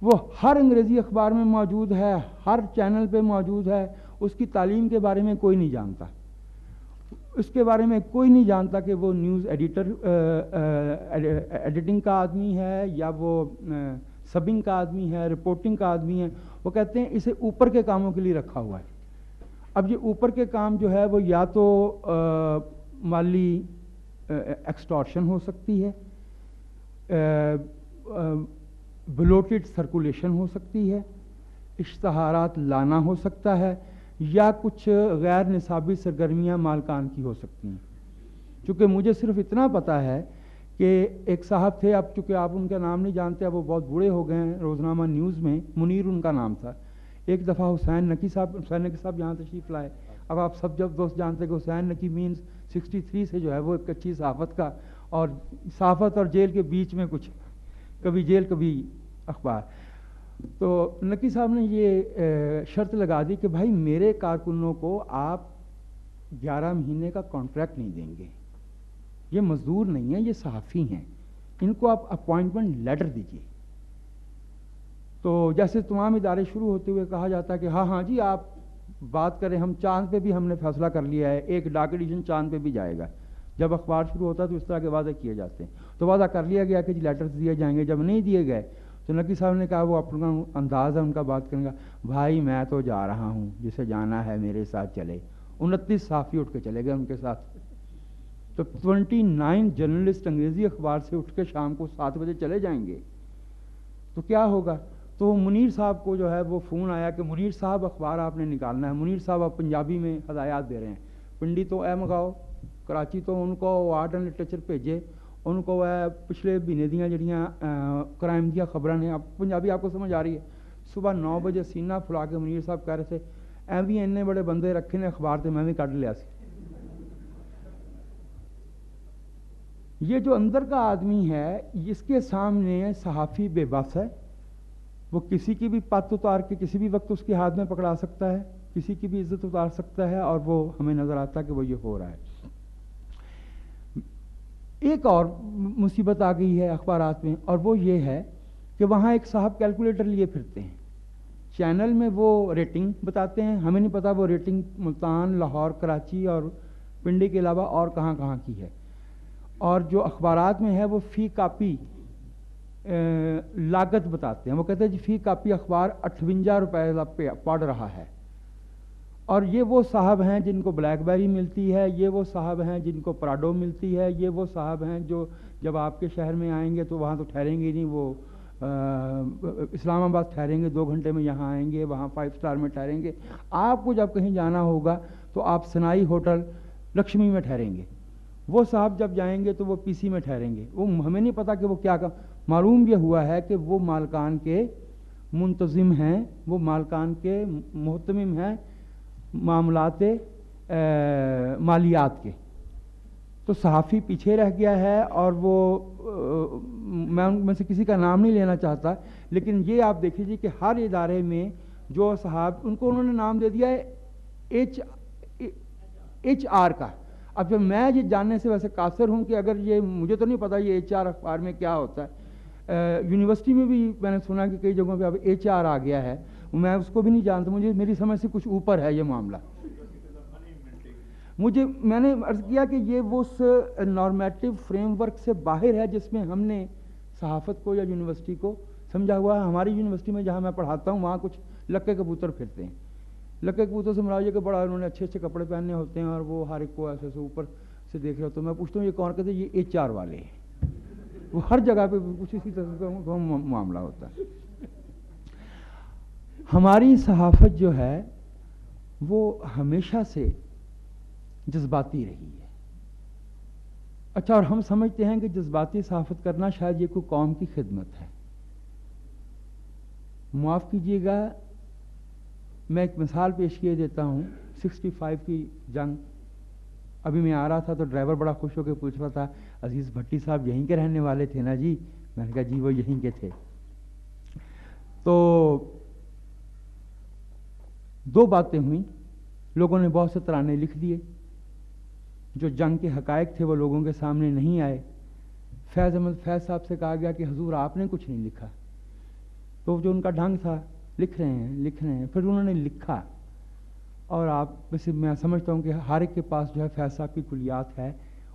وہ ہر انگریزی اخبار میں موجود ہے، ہر چینل پہ موجود ہے، اس کی تعلیم کے بارے میں کوئی نہیں جانتا، اس کے بارے میں کوئی نہیں جانتا کہ وہ نیوز ایڈیٹنگ کا آدمی ہے یا وہ سبنگ کا آدمی ہے، رپورٹنگ کا آدمی ہے۔ وہ کہتے ہیں اسے اوپر کے کاموں کے لیے رکھا ہوا ہے۔ اب یہ اوپر کے کام جو ہے وہ یا تو مالی ایکسٹارشن ہو سکتی ہے، بلوٹڈ سرکولیشن ہو سکتی ہے، اشتہارات لانا ہو سکتا ہے، یا کچھ غیر نصابی سرگرمیاں مالکان کی ہو سکتی ہیں۔ چونکہ مجھے صرف اتنا پتہ ہے کہ ایک صاحب تھے، اب چونکہ آپ ان کا نام نہیں جانتے، اب وہ بہت بوڑھے ہو گئے ہیں، روزنامہ نیوز میں منیر ان کا نام تھا، ایک دفعہ حسین نقی صاحب یہاں تشریف لائے. اب آپ سب جب دوست جانتے ہیں کہ حسین نقی مینز 63 سے جو ہے وہ ایک اچھی صحافت کا، اور صحافت اور جیل کے بیچ میں کچھ، کبھی جیل کبھی اخبار. تو نقی صاحب نے یہ شرط لگا دی کہ بھائی میرے کارکنوں کو آپ 11 مہینے کا کانٹریکٹ نہیں دیں گے، یہ مزدور نہیں ہیں، یہ صحافی ہیں، ان کو آپ اپوائنٹمنٹ لیٹر دیجیے. تو جیسے تمام ادارے شروع ہوتے ہوئے کہا جاتا ہے کہ ہاں ہاں جی آپ بات کریں، ہم چاند پہ بھی ہم نے فیصلہ کر لیا ہے، ایک ڈاک ایڈیشن چاند پہ بھی جائے گا. جب اخبار شروع ہوتا ہے تو اس طرح کے وعدے کیے جاتے ہیں. تو وعدہ کر لیا گیا کہ جی لیٹرز دیے جائیں گے. جب نہیں دیے گئے تو نقی صاحب نے کہا، وہ اپنا انداز ہے ان کا بات کرنے کا، بھائی میں تو جا رہا ہوں، جسے جانا ہے میرے ساتھ چلے. 29 صحافی اٹھ کے چلے گئے ان کے ساتھ. تو 29 جرنلسٹ انگریزی اخبار سے اٹھ کے شام کو 7 بجے چلے جائیں گے تو کیا ہوگا؟ تو منیر صاحب کو جو ہے وہ فون آیا کہ منیر صاحب اخبار آپ نے نکالنا ہے. منیر صاحب اب پنجابی میں ہدایات دے رہے ہیں، پنڈی تو اے منگاؤ، کراچی تو ان کو آرٹ اینڈ لٹریچر بھیجے، ان کو پچھلے مہینے دیاں جڑیاں کرائم دیا خبراں نے، اب پنجابی آپ کو سمجھ آ رہی ہے. صبح 9 بجے سینہ پھلا کے منیر صاحب کہہ رہے تھے اے بھی اتنے بڑے بندے رکھے نے اخبار تے میں بھی کڈ لیا سی. یہ جو اندر کا آدمی ہے اس کے سامنے صحافی بے بس ہے. وہ کسی کی بھی پت اتار کے کسی بھی وقت اس کے ہاتھ میں پکڑا سکتا ہے، کسی کی بھی عزت اتار سکتا ہے، اور وہ ہمیں نظر آتا ہے کہ وہ یہ ہو رہا ہے. ایک اور مصیبت آ گئی ہے اخبارات میں، اور وہ یہ ہے کہ وہاں ایک صاحب کیلکولیٹر لیے پھرتے ہیں، چینل میں وہ ریٹنگ بتاتے ہیں، ہمیں نہیں پتہ وہ ریٹنگ ملتان، لاہور، کراچی اور پنڈی کے علاوہ اور کہاں کہاں کی ہے. اور جو اخبارات میں ہے وہ فی کاپی لاگت بتاتے ہیں. وہ کہتے ہیں جی فی کاپی اخبار 58 روپے پڑ رہا ہے. اور یہ وہ صاحب ہیں جن کو بلیک بیری ملتی ہے، یہ وہ صاحب ہیں جن کو پراڈو ملتی ہے، یہ وہ صاحب ہیں جو جب آپ کے شہر میں آئیں گے تو وہاں تو ٹھہریں گے نہیں، وہ اسلام آباد ٹھہریں گے، 2 گھنٹے میں یہاں آئیں گے، وہاں 5 اسٹار میں ٹھہریں گے. آپ کو جب کہیں جانا ہوگا تو آپ سنائی ہوٹل لکشمی میں ٹھہریں گے. وہ صاحب جب جائیں گے تو وہ پی سی میں ٹھہریں گے. وہ ہمیں نہیں پتہ کہ وہ کیا معلوم یہ ہوا ہے کہ وہ مالکان کے منتظم ہیں، وہ مالکان کے محتمم ہیں معاملات مالیات کے. تو صحافی پیچھے رہ گیا ہے، اور وہ میں ان میں سے کسی کا نام نہیں لینا چاہتا، لیکن یہ آپ دیکھ لیجیے کہ ہر ادارے میں جو صاحب ان کو انہوں نے نام دے دیا ہے ایچ آر کا. اب جب میں یہ جاننے سے ویسے قاصر ہوں کہ اگر یہ مجھے تو نہیں پتہ یہ ایچ آر اخبار میں کیا ہوتا ہے. یونیورسٹی میں بھی میں نے سنا کہ کئی جگہوں پہ اب ایچ آر آ گیا ہے، میں اس کو بھی نہیں جانتا، مجھے میری سمجھ سے کچھ اوپر ہے یہ معاملہ. میں نے عرض کیا کہ یہ وہ اس نارمیٹو فریم ورک سے باہر ہے جس میں ہم نے صحافت کو یا یونیورسٹی کو سمجھا ہوا ہے. ہماری یونیورسٹی میں جہاں میں پڑھاتا ہوں وہاں کچھ لکے کبوتر پھرتے ہیں. لکے کبوتر سے مراد یہ کہ بڑا انہوں نے اچھے اچھے کپڑے پہنے ہوتے ہیں اور وہ ہر ایک کو ایسے سے اوپر سے دیکھ رہے ہوتے ہیں. میں پوچھتا ہوں یہ کون کہتے ہیں؟ یہ ایچ آر والے ہیں. وہ ہر جگہ پہ کچھ اسی طرح کا معاملہ ہوتا ہے. ہماری صحافت جو ہے وہ ہمیشہ سے جذباتی رہی ہے. اچھا، اور ہم سمجھتے ہیں کہ جذباتی صحافت کرنا شاید یہ کوئی قوم کی خدمت ہے. معاف کیجیے گا، میں ایک مثال پیش کیے دیتا ہوں. 65 کی جنگ، ابھی میں آ رہا تھا تو ڈرائیور بڑا خوش ہو کے پوچھ رہا تھا عزیز بھٹی صاحب یہیں کے رہنے والے تھے نا جی؟ میں نے کہا جی وہ یہیں کے تھے. تو 2 باتیں ہوئیں. لوگوں نے بہت سے ترانے لکھ دیے، جو جنگ کے حقائق تھے وہ لوگوں کے سامنے نہیں آئے. فیض احمد فیض صاحب سے کہا گیا کہ حضور آپ نے کچھ نہیں لکھا. تو جو ان کا ڈھنگ تھا، لکھ رہے ہیں. پھر انہوں نے لکھا، اور آپ ویسے میں سمجھتا ہوں کہ ہر ایک کے پاس جو ہے فیض صاحب کی کلیات ہے.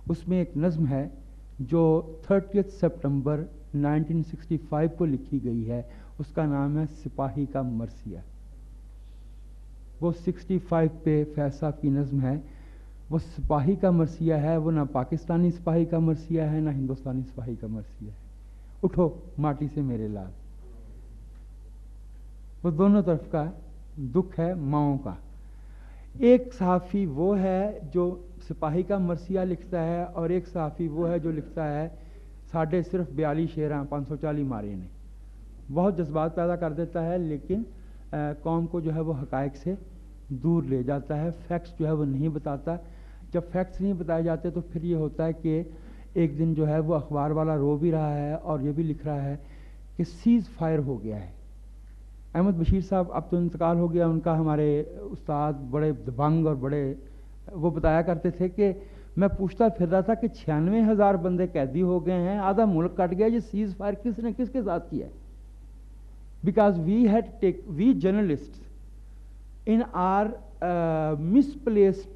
اس میں ایک نظم ہے جو 30 سپٹمبر 1965 کو لکھی گئی ہے. اس کا نام ہے سپاہی کا مرثیہ. وہ 65 پہ فیض صاحب کی نظم ہے. وہ سپاہی کا مرثیہ ہے، وہ نہ پاکستانی سپاہی کا مرثیہ ہے نہ ہندوستانی سپاہی کا مرثیہ ہے. اٹھو ماٹی سے میرے لال. وہ دونوں طرف کا دکھ ہے ماؤں کا. ایک صحافی وہ ہے جو سپاہی کا مرثیہ لکھتا ہے، اور ایک صحافی وہ ہے جو لکھتا ہے ساڑھے صرف 42 شعراں 540 مارے نے. بہت جذبات پیدا کر دیتا ہے، لیکن قوم کو جو ہے وہ حقائق سے دور لے جاتا ہے. فیکٹس جو ہے وہ نہیں بتاتا. جب فیکٹس نہیں بتائے جاتے تو پھر یہ ہوتا ہے کہ ایک دن جو ہے وہ اخبار والا رو بھی رہا ہے اور یہ بھی لکھ رہا ہے کہ سیز فائر ہو گیا ہے. احمد بشیر صاحب اب تو انتقال ہو گیا ان کا، ہمارے استاد بڑے دبنگ اور بڑے، وہ بتایا کرتے تھے کہ میں پوچھتا پھر رہا تھا کہ 96,000 بندے قیدی ہو گئے ہیں، آدھا ملک کٹ گیا، یہ سیز فائر کس نے کس کے ساتھ کیا ہے؟ Because we journalist in our misplaced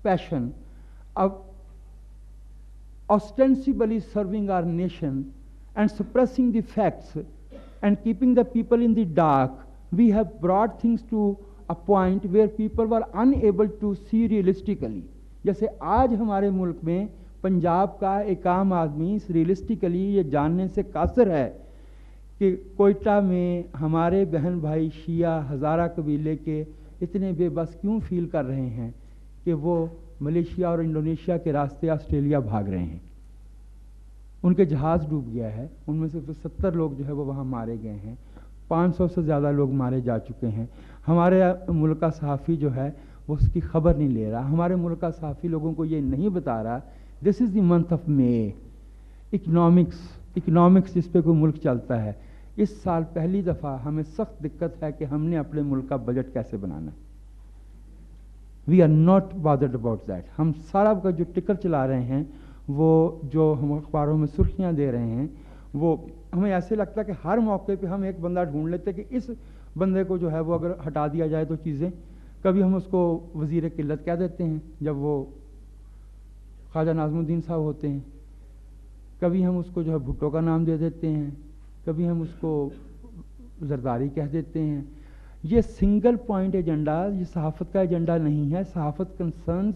passion of ostensibly serving our nation and suppressing the facts and keeping the people in the dark, we have brought things to a point where people were unable to see realistically. جیسے آج ہمارے ملک میں پنجاب کا ایک عام آدمی realistically یہ جاننے سے قاصر ہے کہ کوئٹہ میں ہمارے بہن بھائی شیعہ ہزارہ قبیلے کے اتنے بے بس کیوں فیل کر رہے ہیں کہ وہ ملیشیا اور انڈونیشیا کے راستے آسٹریلیا بھاگ رہے ہیں. ان کے جہاز ڈوب گیا ہے، ان میں سے 70 لوگ جو ہے وہ وہاں مارے گئے ہیں، 500 سے زیادہ لوگ مارے جا چکے ہیں. ہمارے ملک کا صحافی جو ہے وہ اس کی خبر نہیں لے رہا. ہمارے ملک کا صحافی لوگوں کو یہ نہیں بتا رہا دس is the month of May. Economics جس پہ کوئی ملک چلتا ہے، اس سال پہلی دفعہ ہمیں سخت دقت ہے کہ ہم نے اپنے ملک کا بجٹ کیسے بنانا ہے. We are not bothered about that. ہم سارا کا جو ٹکر چلا رہے ہیں، وہ جو ہم اخباروں میں سرخیاں دے رہے ہیں، وہ ہمیں ایسے لگتا ہے کہ ہر موقع پہ ہم ایک بندہ ڈھونڈ لیتے کہ اس بندے کو جو ہے وہ اگر ہٹا دیا جائے تو چیزیں، کبھی ہم اس کو وزیر قلت کہہ دیتے ہیں جب وہ خواجہ ناظم الدین صاحب ہوتے ہیں، کبھی ہم اس کو جو ہے بھٹو کا نام دے دیتے ہیں، کبھی ہم اس کو زرداری کہہ دیتے ہیں. یہ سنگل پوائنٹ ایجنڈا یہ صحافت کا ایجنڈا نہیں ہے. صحافت concerns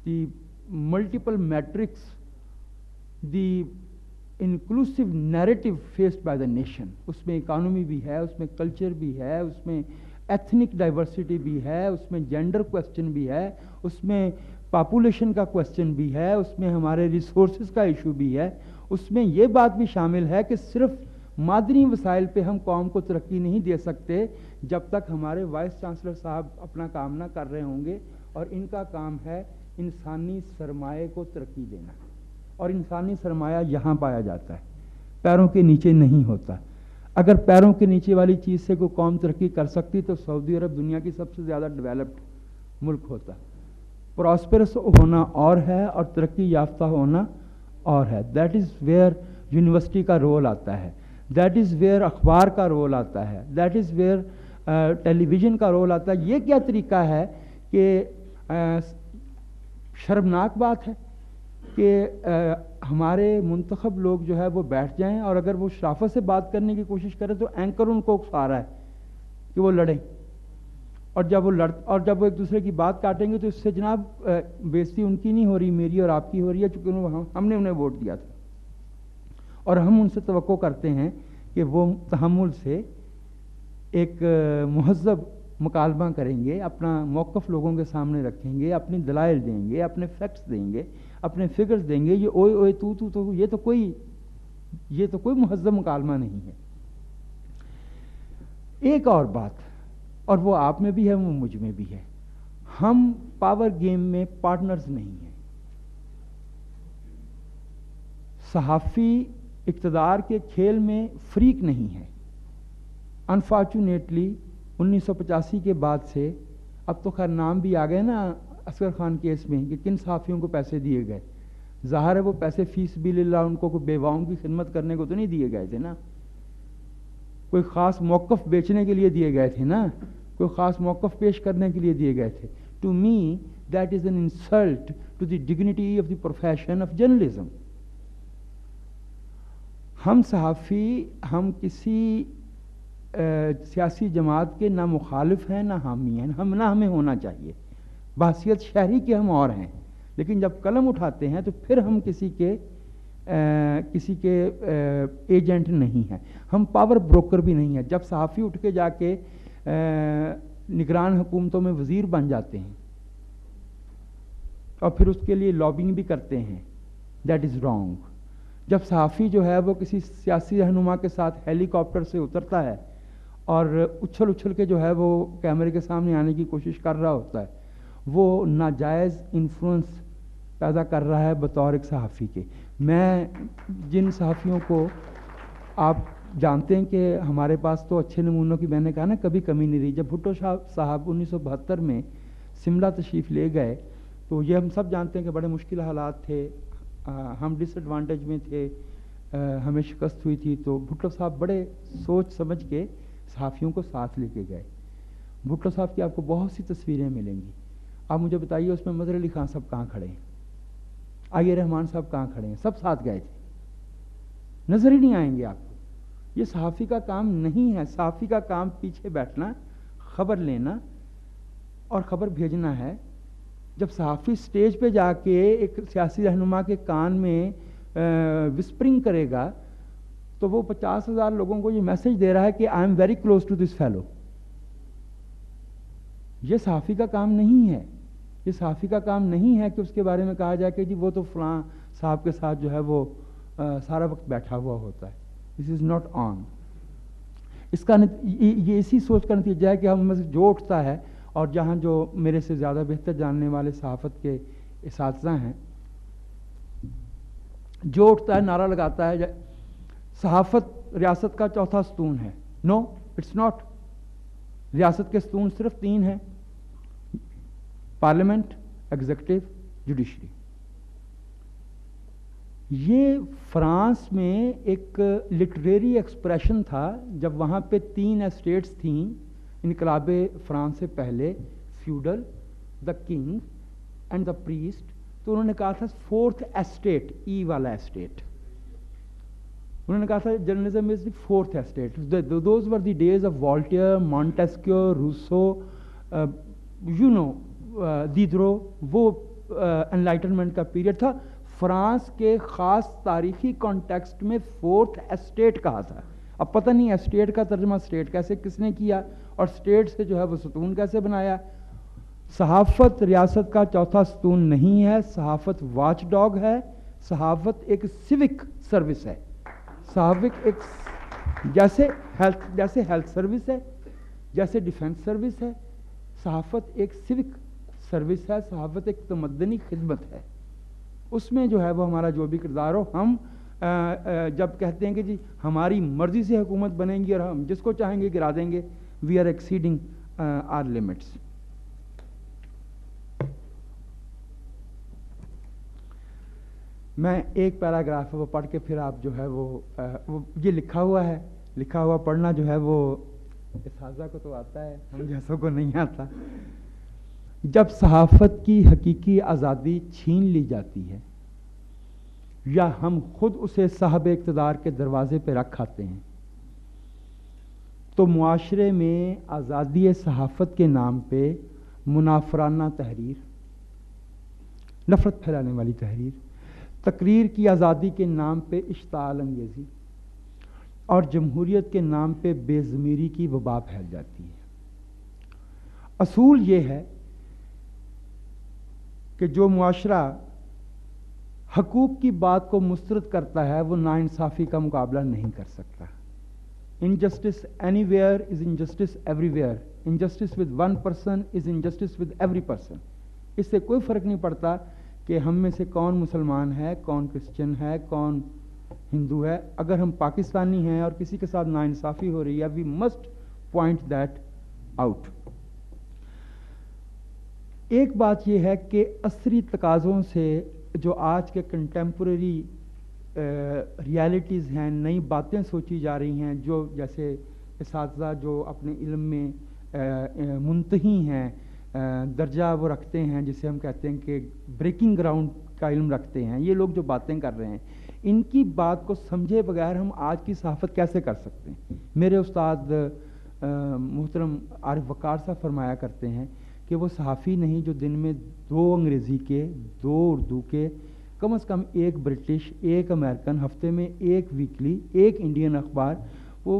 the multiple metrics, the inclusive narrative faced by the nation. اس میں اکانومی بھی ہے، اس میں کلچر بھی ہے، اس میں ایتھنک ڈائیورسٹی بھی ہے، اس میں جینڈر کویسچن بھی ہے، اس میں پاپولیشن کا کویسچن بھی ہے، اس میں ہمارے ریسورسز کا ایشو بھی ہے. اس میں یہ بات بھی شامل ہے کہ صرف مادنی وسائل پہ ہم قوم کو ترقی نہیں دے سکتے جب تک ہمارے وائس چانسلر صاحب اپنا کام نہ کر رہے ہوں گے، اور ان کا کام ہے انسانی سرمایہ کو ترقی دینا. اور انسانی سرمایہ یہاں پایا جاتا ہے، پیروں کے نیچے نہیں ہوتا. اگر پیروں کے نیچے والی چیز سے کوئی قوم ترقی کر سکتی تو سعودی عرب دنیا کی سب سے زیادہ ڈیولپڈ ملک ہوتا. پراسپرس ہونا اور ہے اور ترقی یافتہ ہونا اور ہے. دیٹ از ویئر یونیورسٹی کا رول آتا ہے، دیٹ از ویئر اخبار کا رول آتا ہے، that is where television کا رول آتا ہے. یہ کیا طریقہ ہے کہ شرمناک بات ہے کہ ہمارے منتخب لوگ جو ہے وہ بیٹھ جائیں اور اگر وہ شرافت سے بات کرنے کی کوشش کریں تو اینکر ان کو اکسا رہا ہے کہ وہ لڑیں، اور جب وہ ایک دوسرے کی بات کاٹیں گے تو اس سے جناب بےزتی ان کی نہیں ہو رہی، میری اور آپ کی ہو رہی ہے، چونکہ ہم نے انہیں ووٹ دیا تھا. اور ہم ان سے توقع کرتے ہیں کہ وہ تحمل سے ایک مہذب مکالمہ کریں گے، اپنا موقف لوگوں کے سامنے رکھیں گے، اپنی دلائل دیں گے، اپنے فیکٹس دیں گے، اپنے فگرز دیں گے. یہ اوئے اوئے تو یہ تو کوئی مہذب مکالمہ نہیں ہے. ایک اور بات، اور وہ آپ میں بھی ہے وہ مجھ میں بھی ہے، ہم پاور گیم میں پارٹنرز نہیں ہیں. صحافی اقتدار کے کھیل میں فریق نہیں ہے. انفارچونیٹلی 1985 کے بعد سے، اب تو خیر نام بھی آ گئے نا اصغر خان کیس میں کہ کن صحافیوں کو پیسے دیے گئے. ظاہر ہے وہ پیسے فی سبیل اللہ ان کو کوئی بیواؤں کی خدمت کرنے کو تو نہیں دیے گئے تھے نا، کوئی خاص موقف بیچنے کے لیے دیے گئے تھے نا، کوئی خاص موقف پیش کرنے کے لیے دیے گئے تھے. To me that is an insult to the dignity of the profession of journalism. ہم صحافی، ہم کسی سیاسی جماعت کے نہ مخالف ہیں نہ حامی ہیں، نہ ہمیں ہونا چاہیے. بحثیت شہری کے ہم اور ہیں، لیکن جب قلم اٹھاتے ہیں تو پھر ہم کسی کے ایجنٹ نہیں ہیں، ہم پاور بروکر بھی نہیں ہیں. جب صحافی اٹھ کے جا کے نگران حکومتوں میں وزیر بن جاتے ہیں اور پھر اس کے لیے لابنگ بھی کرتے ہیں. That is wrong. جب صحافی جو ہے وہ کسی سیاسی رہنما کے ساتھ ہیلی کاپٹر سے اترتا ہے اور اچھل اچھل کے جو ہے وہ کیمرے کے سامنے آنے کی کوشش کر رہا ہوتا ہے, وہ ناجائز انفلوئنس پیدا کر رہا ہے بطور ایک صحافی کے. میں جن صحافیوں کو آپ جانتے ہیں کہ ہمارے پاس تو اچھے نمونوں کی, میں نے کہا نا, کبھی کمی نہیں رہی. جب بھٹو صاحب 1972 میں شملہ تشریف لے گئے تو یہ ہم سب جانتے ہیں کہ بڑے مشکل حالات تھے, ہم ڈس ایڈوانٹیج میں تھے, ہمیں شکست ہوئی تھی. تو بھٹو صاحب بڑے سوچ سمجھ کے صحافیوں کو ساتھ لے کے گئے. بھٹو صاحب کی آپ کو بہت سی تصویریں ملیں گی. آپ مجھے بتائیے اس میں مظہر علی خان صاحب کہاں کھڑے ہیں, آئی رحمان صاحب کہاں کھڑے ہیں؟ سب ساتھ گئے تھے. نظر ہی نہیں آئیں گے آپ کو. یہ صحافی کا کام نہیں ہے. صحافی کا کام پیچھے بیٹھنا, خبر لینا اور خبر بھیجنا ہے. جب صحافی سٹیج پہ جا کے ایک سیاسی رہنما کے کان میں وسپرنگ کرے گا تو وہ 50,000 لوگوں کو یہ میسج دے رہا ہے کہ I am very close to this fellow. یہ صحافی کا کام نہیں ہے. یہ صحافی کا کام نہیں ہے کہ اس کے بارے میں کہا جائے کہ جی وہ تو فلاں صاحب کے ساتھ جو ہے وہ سارا وقت بیٹھا ہوا ہوتا ہے. دس از ناٹ آن. اس کا یہ اسی سوچ کا نتیجہ ہے کہ ہم میں سے جو اٹھتا ہے, اور جہاں جو میرے سے زیادہ بہتر جاننے والے صحافت کے اساتذہ ہیں, جو اٹھتا ہے نعرہ لگاتا ہے صحافت ریاست کا چوتھا ستون ہے. نو, اٹس ناٹ. ریاست کے ستون صرف 3 ہیں: پارلیمنٹ, ایگزیکٹو, جوڈیشری. یہ فرانس میں ایک لٹریری ایکسپریشن تھا جب وہاں پہ 3 اسٹیٹس تھیں انقلاب فرانس سے پہلے: feudal, the king and the priest. تو انہوں نے کہا تھا 4th اسٹیٹ, ای والا اسٹیٹ. انہوں نے کہا تھا journalism is the 4th estate. Those were the days of Voltaire, Montesquieu, Rousseau, you know, Diderot. وہ انلائٹنمنٹ کا پیریڈ تھا. فرانس کے خاص تاریخی کانٹیکسٹ میں 4th اسٹیٹ کہا تھا. اب پتہ نہیں اسٹیٹ کا ترجمہ اسٹیٹ کیسے کس نے کیا, اور اسٹیٹ سے جو ہے وہ ستون کیسے بنایا. صحافت ریاست کا چوتھا ستون نہیں ہے. صحافت واچ ڈاگ ہے. صحافت ایک سیوک سروس ہے. صحافت ایک جیسے ہیلتھ سروس ہے, جیسے ڈیفنس سروس ہے, صحافت ایک سیوک سروس ہے. صحافت ایک تمدنی خدمت ہے. اس میں جو ہے وہ ہمارا جو بھی کردار ہو, ہم جب کہتے ہیں کہ جی ہماری مرضی سے حکومت بنے گی اور ہم جس کو چاہیں گے گرا دیں گے, we are exceeding our limits. میں ایک پیراگراف وہ پڑھ کے پھر آپ جو ہے وہ یہ لکھا ہوا پڑھنا جو ہے وہ اساتذہ کو تو آتا ہے, ہم جیسوں کو نہیں آتا. جب صحافت کی حقیقی آزادی چھین لی جاتی ہے یا ہم خود اسے صاحب اقتدار کے دروازے پہ رکھ آتے ہیں تو معاشرے میں آزادی صحافت کے نام پہ منافرانہ تحریر, نفرت پھیلانے والی تحریر, تقریر کی آزادی کے نام پہ اشتعال انگیزی اور جمہوریت کے نام پہ بے ضمیری کی وبا پھیل جاتی ہے. اصول یہ ہے کہ جو معاشرہ حقوق کی بات کو مسترد کرتا ہے وہ ناانصافی کا مقابلہ نہیں کر سکتا. Injustice anywhere is injustice everywhere. Injustice with one person is injustice with every person. اس سے کوئی فرق نہیں پڑتا کہ ہم میں سے کون مسلمان ہے, کون کرسچن ہے, کون ہندو ہے. اگر ہم پاکستانی ہیں اور کسی کے ساتھ ناانصافی ہو رہی ہے, we must point that out. ایک بات یہ ہے کہ عصری تقاضوں سے جو آج کے کنٹمپریری ریالٹیز ہیں, نئی باتیں سوچی جا رہی ہیں, جو جیسے اساتذہ جو اپنے علم میں منتہی ہیں, درجہ وہ رکھتے ہیں جسے ہم کہتے ہیں کہ بریکنگ گراؤنڈ کا علم رکھتے ہیں, یہ لوگ جو باتیں کر رہے ہیں ان کی بات کو سمجھے بغیر ہم آج کی صحافت کیسے کر سکتے ہیں. میرے استاد محترم عارف وقار صاحب فرمایا کرتے ہیں کہ وہ صحافی نہیں جو دن میں 2 انگریزی کے, 2 اردو کے, کم از کم 1 برٹش, 1 امریکن, ہفتے میں 1 ویکلی, 1 انڈین اخبار, وہ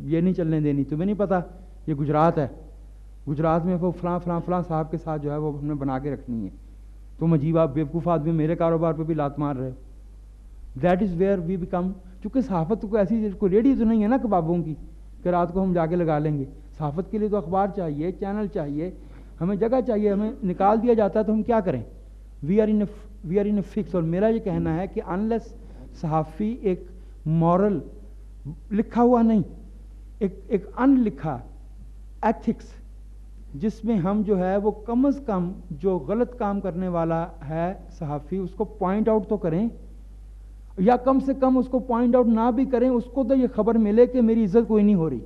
یہ نہیں چلنے دینی. تمہیں نہیں پتہ یہ گجرات ہے, گجرات میں وہ فلاں فلاں فلاں صاحب کے ساتھ جو ہے وہ ہم نے بنا کے رکھنی ہے. تم عجیب آپ بیوقوف آدمی میرے کاروبار پہ بھی لات مار رہے ہو. That is where we became. چونکہ صحافت کو ایسی کوئی ریڈی تو نہیں ہے نا کبابوں کی کہ رات کو ہم جا کے لگا لیں گے. صحافت کے لیے تو اخبار چاہیے, چینل چاہیے, ہمیں جگہ چاہیے. ہمیں نکال دیا جاتا ہے تو ہم کیا کریں؟ We are in a fix. اور میرا یہ کہنا ہے کہ انلیس صحافی ایک مورل لکھا ہوا نہیں, ایک ان لکھا ایتھکس جس میں ہم جو ہے وہ کم از کم جو غلط کام کرنے والا ہے صحافی اس کو پوائنٹ آؤٹ تو کریں, یا کم سے کم اس کو پوائنٹ آؤٹ نہ بھی کریں, اس کو تو یہ خبر ملے کہ میری عزت کوئی نہیں ہو رہی.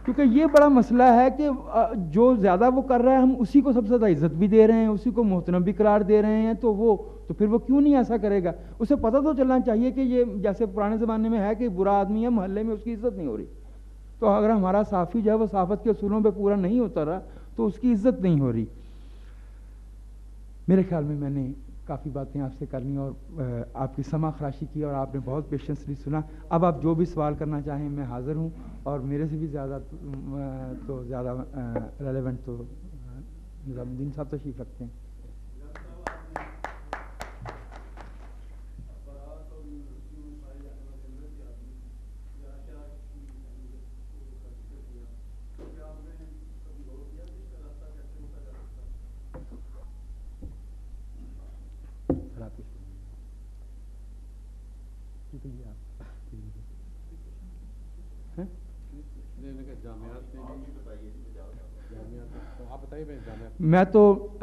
کیونکہ یہ بڑا مسئلہ ہے کہ جو زیادہ وہ کر رہا ہے ہم اسی کو سب سے زیادہ عزت بھی دے رہے ہیں, اسی کو محترم بھی قرار دے رہے ہیں. تو پھر وہ کیوں نہیں ایسا کرے گا؟ اسے پتہ تو چلنا چاہیے کہ یہ جیسے پرانے زمانے میں ہے کہ برا آدمی ہے, محلے میں اس کی عزت نہیں ہو رہی. تو اگر ہمارا صحافی جو ہے وہ صحافت کے اصولوں پہ پورا نہیں ہوتا رہا تو اس کی عزت نہیں ہو رہی. میرے خیال میں نے کافی باتیں آپ سے کر لیں اور آپ کی سمع خراشی کی, اور آپ نے بہت پیشنسلی سنا. اب آپ جو بھی سوال کرنا چاہیں میں حاضر ہوں, اور میرے سے بھی زیادہ ریلیونٹ تو نظام الدین صاحب تشریف رکھتے ہیں.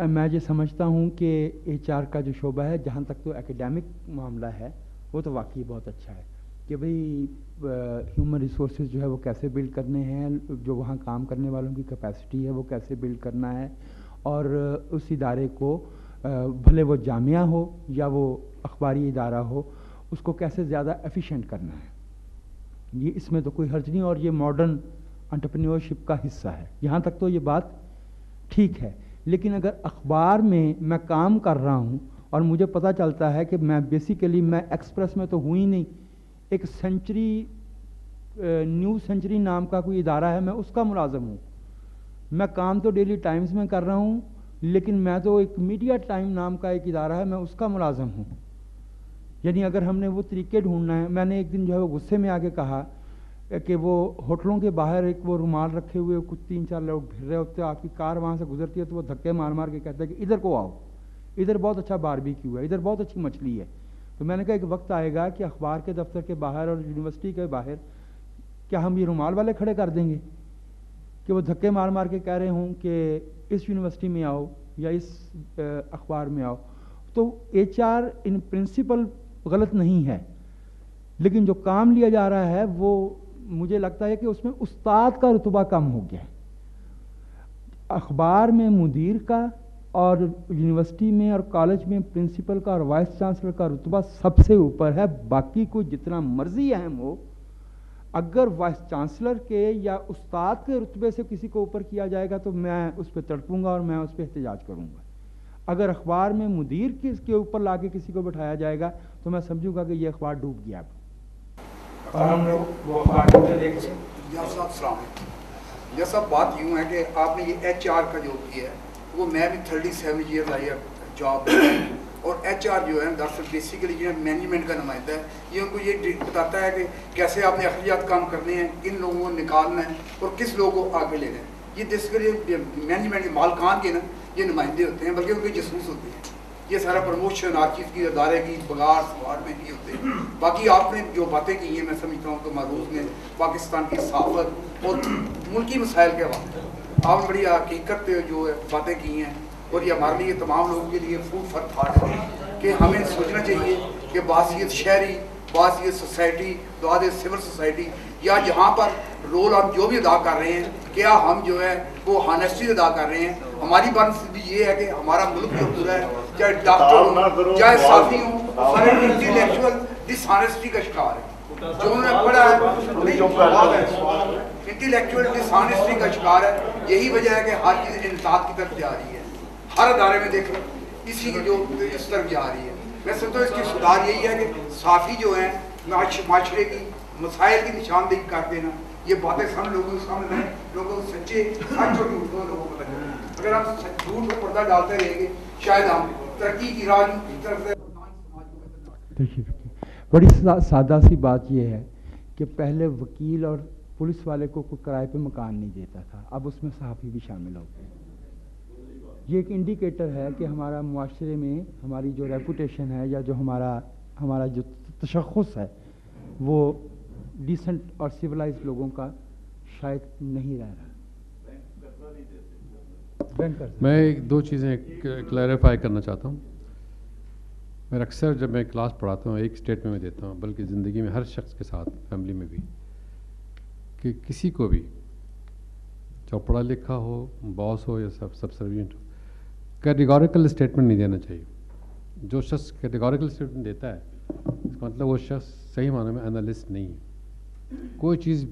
میں یہ سمجھتا ہوں کہ ایچ آر کا جو شعبہ ہے, جہاں تک تو ایکیڈیمک معاملہ ہے وہ تو واقعی بہت اچھا ہے کہ بھئی ہیومن ریسورسز جو ہے وہ کیسے بلڈ کرنے ہیں, جو وہاں کام کرنے والوں کی کیپیسٹی ہے وہ کیسے بلڈ کرنا ہے, اور اس ادارے کو بھلے وہ جامعہ ہو یا وہ اخباری ادارہ ہو اس کو کیسے زیادہ ایفیشینٹ کرنا ہے. یہ اس میں تو کوئی حرج نہیں, اور یہ ماڈرن انٹرپرینیورشپ کا حصہ ہے. یہاں تک تو یہ بات ٹھیک ہے. لیکن اگر اخبار میں کام کر رہا ہوں اور مجھے پتہ چلتا ہے کہ میں بیسیکلی میں ایکسپریس میں تو ہوں ہی نہیں, ایک سینچری نیوز سینچری نام کا کوئی ادارہ ہے, میں اس کا ملازم ہوں. میں کام تو ڈیلی ٹائمز میں کر رہا ہوں, لیکن میں تو ایک میڈیا ٹائم نام کا ایک ادارہ ہے, میں اس کا ملازم ہوں. یعنی اگر ہم نے وہ طریقے ڈھونڈنا ہے. میں نے ایک دن جو ہے وہ غصے میں آ کے کہا کہ وہ ہوٹلوں کے باہر ایک وہ رومال رکھے ہوئے کچھ 3-4 لوگ پھر رہے ہوتے ہیں, آپ کی کار وہاں سے گزرتی ہے تو وہ دھکے مار مار کے کہتے ہیں کہ ادھر کو آؤ, ادھر بہت اچھا باربیکیو ہے, ادھر بہت اچھی مچھلی ہے. تو میں نے کہا ایک وقت آئے گا کہ اخبار کے دفتر کے باہر اور یونیورسٹی کے باہر کیا ہم یہ رومال والے کھڑے کر دیں گے کہ وہ دھکے مار مار کے کہہ رہے ہوں کہ اس یونیورسٹی میں آؤ یا اس اخبار میں آؤ. تو ایچ آر ان پرنسپل غلط نہیں ہے, لیکن جو کام لیا جا رہا ہے وہ مجھے لگتا ہے کہ اس میں استاد کا رتبہ کم ہو گیا ہے. اخبار میں مدیر کا اور یونیورسٹی میں اور کالج میں پرنسپل کا اور وائس چانسلر کا رتبہ سب سے اوپر ہے. باقی کو جتنا مرضی اہم ہو, اگر وائس چانسلر کے یا استاد کے رتبے سے کسی کو اوپر کیا جائے گا تو میں اس پہ تڑپوں گا اور میں اس پہ احتجاج کروں گا. اگر اخبار میں مدیر کے اوپر لا کے کسی کو بٹھایا جائے گا تو میں سمجھوں گا کہ یہ اخبار ڈوب گیا. اور ہم لوگ وہ اخبار دیکھ لیں. یہ سب بات یوں ہے کہ آپ نے یہ ایچ آر کا جو کیا ہے وہ میں بھی 37 ایئر آئی جاب, اور ایچ آر جو ہے دراصل بیسیکلی جو ہے مینجمنٹ کا نمائندہ ہے. یہ ان کو یہ بتاتا ہے کہ کیسے آپ نے اخراجات کام کرنے ہیں, کن لوگوں کو نکالنا ہے اور کس لوگوں کو آگے لینا ہے. یہ بیسیکلی مینجمنٹ کے مالکان کے نا یہ نمائندے ہوتے ہیں, بلکہ ان کے جاسوس ہوتے ہیں. یہ سارا پروموشن ہر چیز کی ادارے کی بگاڑ سوار میں نہیں ہوتے. باقی آپ نے جو باتیں کی ہیں میں سمجھتا ہوں کہ معروض میں پاکستان کی صحافت اور ملکی مسائل کے حوالے آپ نے بڑی حقیقت جو ہے باتیں کی ہیں, اور یہ ہمارے لیے تمام لوگوں کے لیے فوڈ فار تھاٹ ہے کہ ہمیں سوچنا چاہیے کہ بحیثیت شہری, بحیثیت سوسائٹی, بحیثیت سول سوسائٹی, یا جہاں پر رول ہم جو بھی ادا کر رہے ہیں کیا ہم جو ہے وہ ہانیسٹی ادا کر رہے ہیں. ہماری بات بھی یہ ہے کہ ہمارا ملک جو پورا ہے, چاہے ڈاکٹر ہوں چاہے صحافی ہوں, سارے انٹیلیکچوئل ڈس آنیسٹی کا شکار ہے. جو انہوں نے پڑھا ہے انٹیلیکچوئل ڈس آنیسٹی کا شکار ہے. یہی وجہ ہے کہ ہر چیز انصاف کی طرف جا رہی ہے. ہر ادارے میں دیکھ لو اسی کی جو اس طرف جا رہی ہے. میں سمجھتا ہوں اس کی سدھار یہی ہے کہ صحافی جو ہیں معاشرے کی مسائل کی نشاندہی کر دینا، یہ باتیں سب لوگوں کے سامنے ہیں، لوگوں کو سچے سچ اور جھوٹ کو لوگوں کو پتہ چلے۔ اگر ہم جھوٹ کو پردہ ڈالتے رہیں گے شاید ہم ترقی کی راہ کی طرف سے۔ بڑی سادہ سی بات یہ ہے کہ پہلے وکیل اور پولیس والے کو کوئی کرائے پہ مکان نہیں دیتا تھا، اب اس میں صحافی بھی شامل ہو گئے۔ یہ ایک انڈیکیٹر ہے کہ ہمارا معاشرے میں ہماری جو ریپوٹیشن ہے یا جو ہمارا جو تشخص ہے وہ ڈیسنٹ اور سویلائز لوگوں کا شاید نہیں رہ رہا۔ میں دو چیزیں کلیریفائی کرنا چاہتا ہوں۔ میں اکثر جب میں کلاس پڑھاتا ہوں ایک اسٹیٹمنٹ میں دیتا ہوں، بلکہ زندگی میں ہر شخص کے ساتھ، فیملی میں بھی، کہ کسی کو بھی جو پڑھا لکھا ہو، باس ہو یا سب سروینٹ ہو، کیٹیگوریکل اسٹیٹمنٹ نہیں دینا چاہیے۔ جو شخص کیٹیگوریکل اسٹیٹمنٹ دیتا ہے اس کا مطلب وہ شخص صحیح معنی میں انالسٹ نہیں ہے۔ کوئی چیز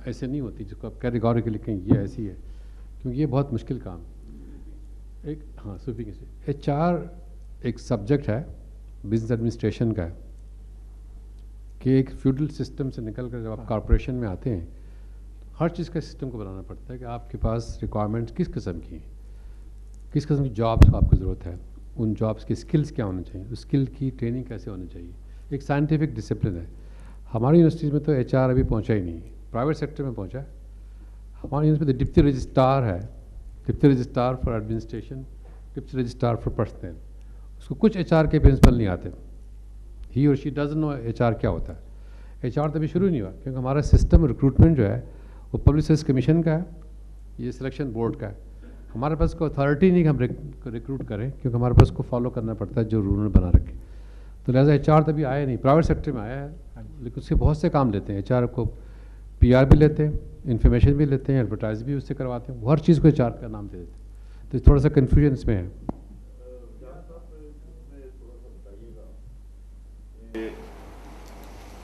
ایسے نہیں ہوتی جس کو آپ کیٹیگوریکل لکھیں یہ ایسی ہے، کیونکہ یہ بہت مشکل کام ہے۔ صوفی ایچ آر ایک سبجیکٹ ہے بزنس ایڈمنسٹریشن کا، کہ ایک فیوڈل سسٹم سے نکل کر جب آپ کارپوریشن میں آتے ہیں ہر چیز کا سسٹم کو بنانا پڑتا ہے کہ آپ کے پاس ریکوائرمنٹس کس قسم کی ہیں، کس قسم کی جابس کو آپ کو ضرورت ہے، ان جابس کی سکلز کیا ہونا چاہیے، اس سکل کی ٹریننگ کیسے ہونی چاہیے۔ ایک سائنٹیفک ڈسپلن ہے۔ ہماری یونیورسٹیز میں تو ایچ آر ابھی پہنچا ہی نہیں، پرائیویٹ سیکٹر میں پہنچا ہے۔ ہماری یونیورسٹی میں ڈپٹی رجسٹرار ہے، deputy registrar for administration, deputy registrar for personnel, اس کو کچھ ایچ آر کے پرنسپل نہیں آتے۔ ہی اور she doesn't know H R کیا ہوتا ہے۔ ایچ آر تو ابھی شروع نہیں ہوا، کیونکہ ہمارا سسٹم ریکروٹمنٹ جو ہے وہ پبلک سروس کمیشن کا ہے، یہ سلیکشن بورڈ کا ہے۔ ہمارے پاس کوئی اتھارٹی نہیں کہ ہم ریکروٹ کریں، کیونکہ ہمارے پاس کو فالو کرنا پڑتا ہے جو رول نے بنا رکھے۔ تو لہٰذا ایچ آر تو ابھی آیا نہیں، پرائیویٹ سیکٹر میں آیا ہے، لیکن اس کے بہت سے کام لیتے ہیں۔ ایچ آر کو پی آر بھی لیتے ہیں، انفارمیشن بھی لیتے ہیں، ایڈورٹائز بھی اس سے کرواتے ہیں، وہ ہر چیز کو ایچ آر کا نام دے دیتے ہیں۔ تو تھوڑا سا کنفیوژن اس میں ہے۔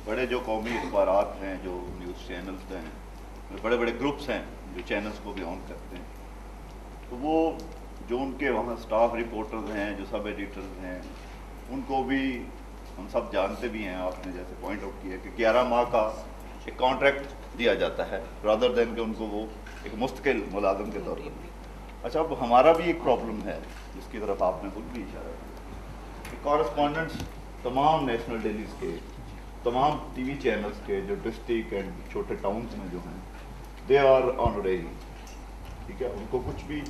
بڑے جو قومی اخبارات ہیں، جو نیوز چینلز ہیں، بڑے بڑے گروپس ہیں جو چینلز کو بھی آن کرتے ہیں، تو وہ جو ان کے وہاں سٹاف رپورٹرز ہیں، جو سب ایڈیٹرز ہیں، ان کو بھی ہم سب جانتے بھی ہیں۔ آپ نے جیسے پوائنٹ آؤٹ کیا کہ 11 ماہ کا ایک کانٹریکٹ دیا جاتا ہے رادر دین کہ ان کو وہ ایک مستقل ملازم کے طور پر۔ اچھا، اب ہمارا بھی ایک پرابلم ہے جس کی طرف آپ نے خود بھی اشارہ کیا کہ کورسپونڈنٹس تمام نیشنل ڈیلیز کے، تمام ٹی وی چینلز کے جو ڈسٹرکٹ اینڈ چھوٹے ٹاؤنز میں جو ہیں، دے آر آنریری، ٹھیک ہے۔ ان کو کچھ بھی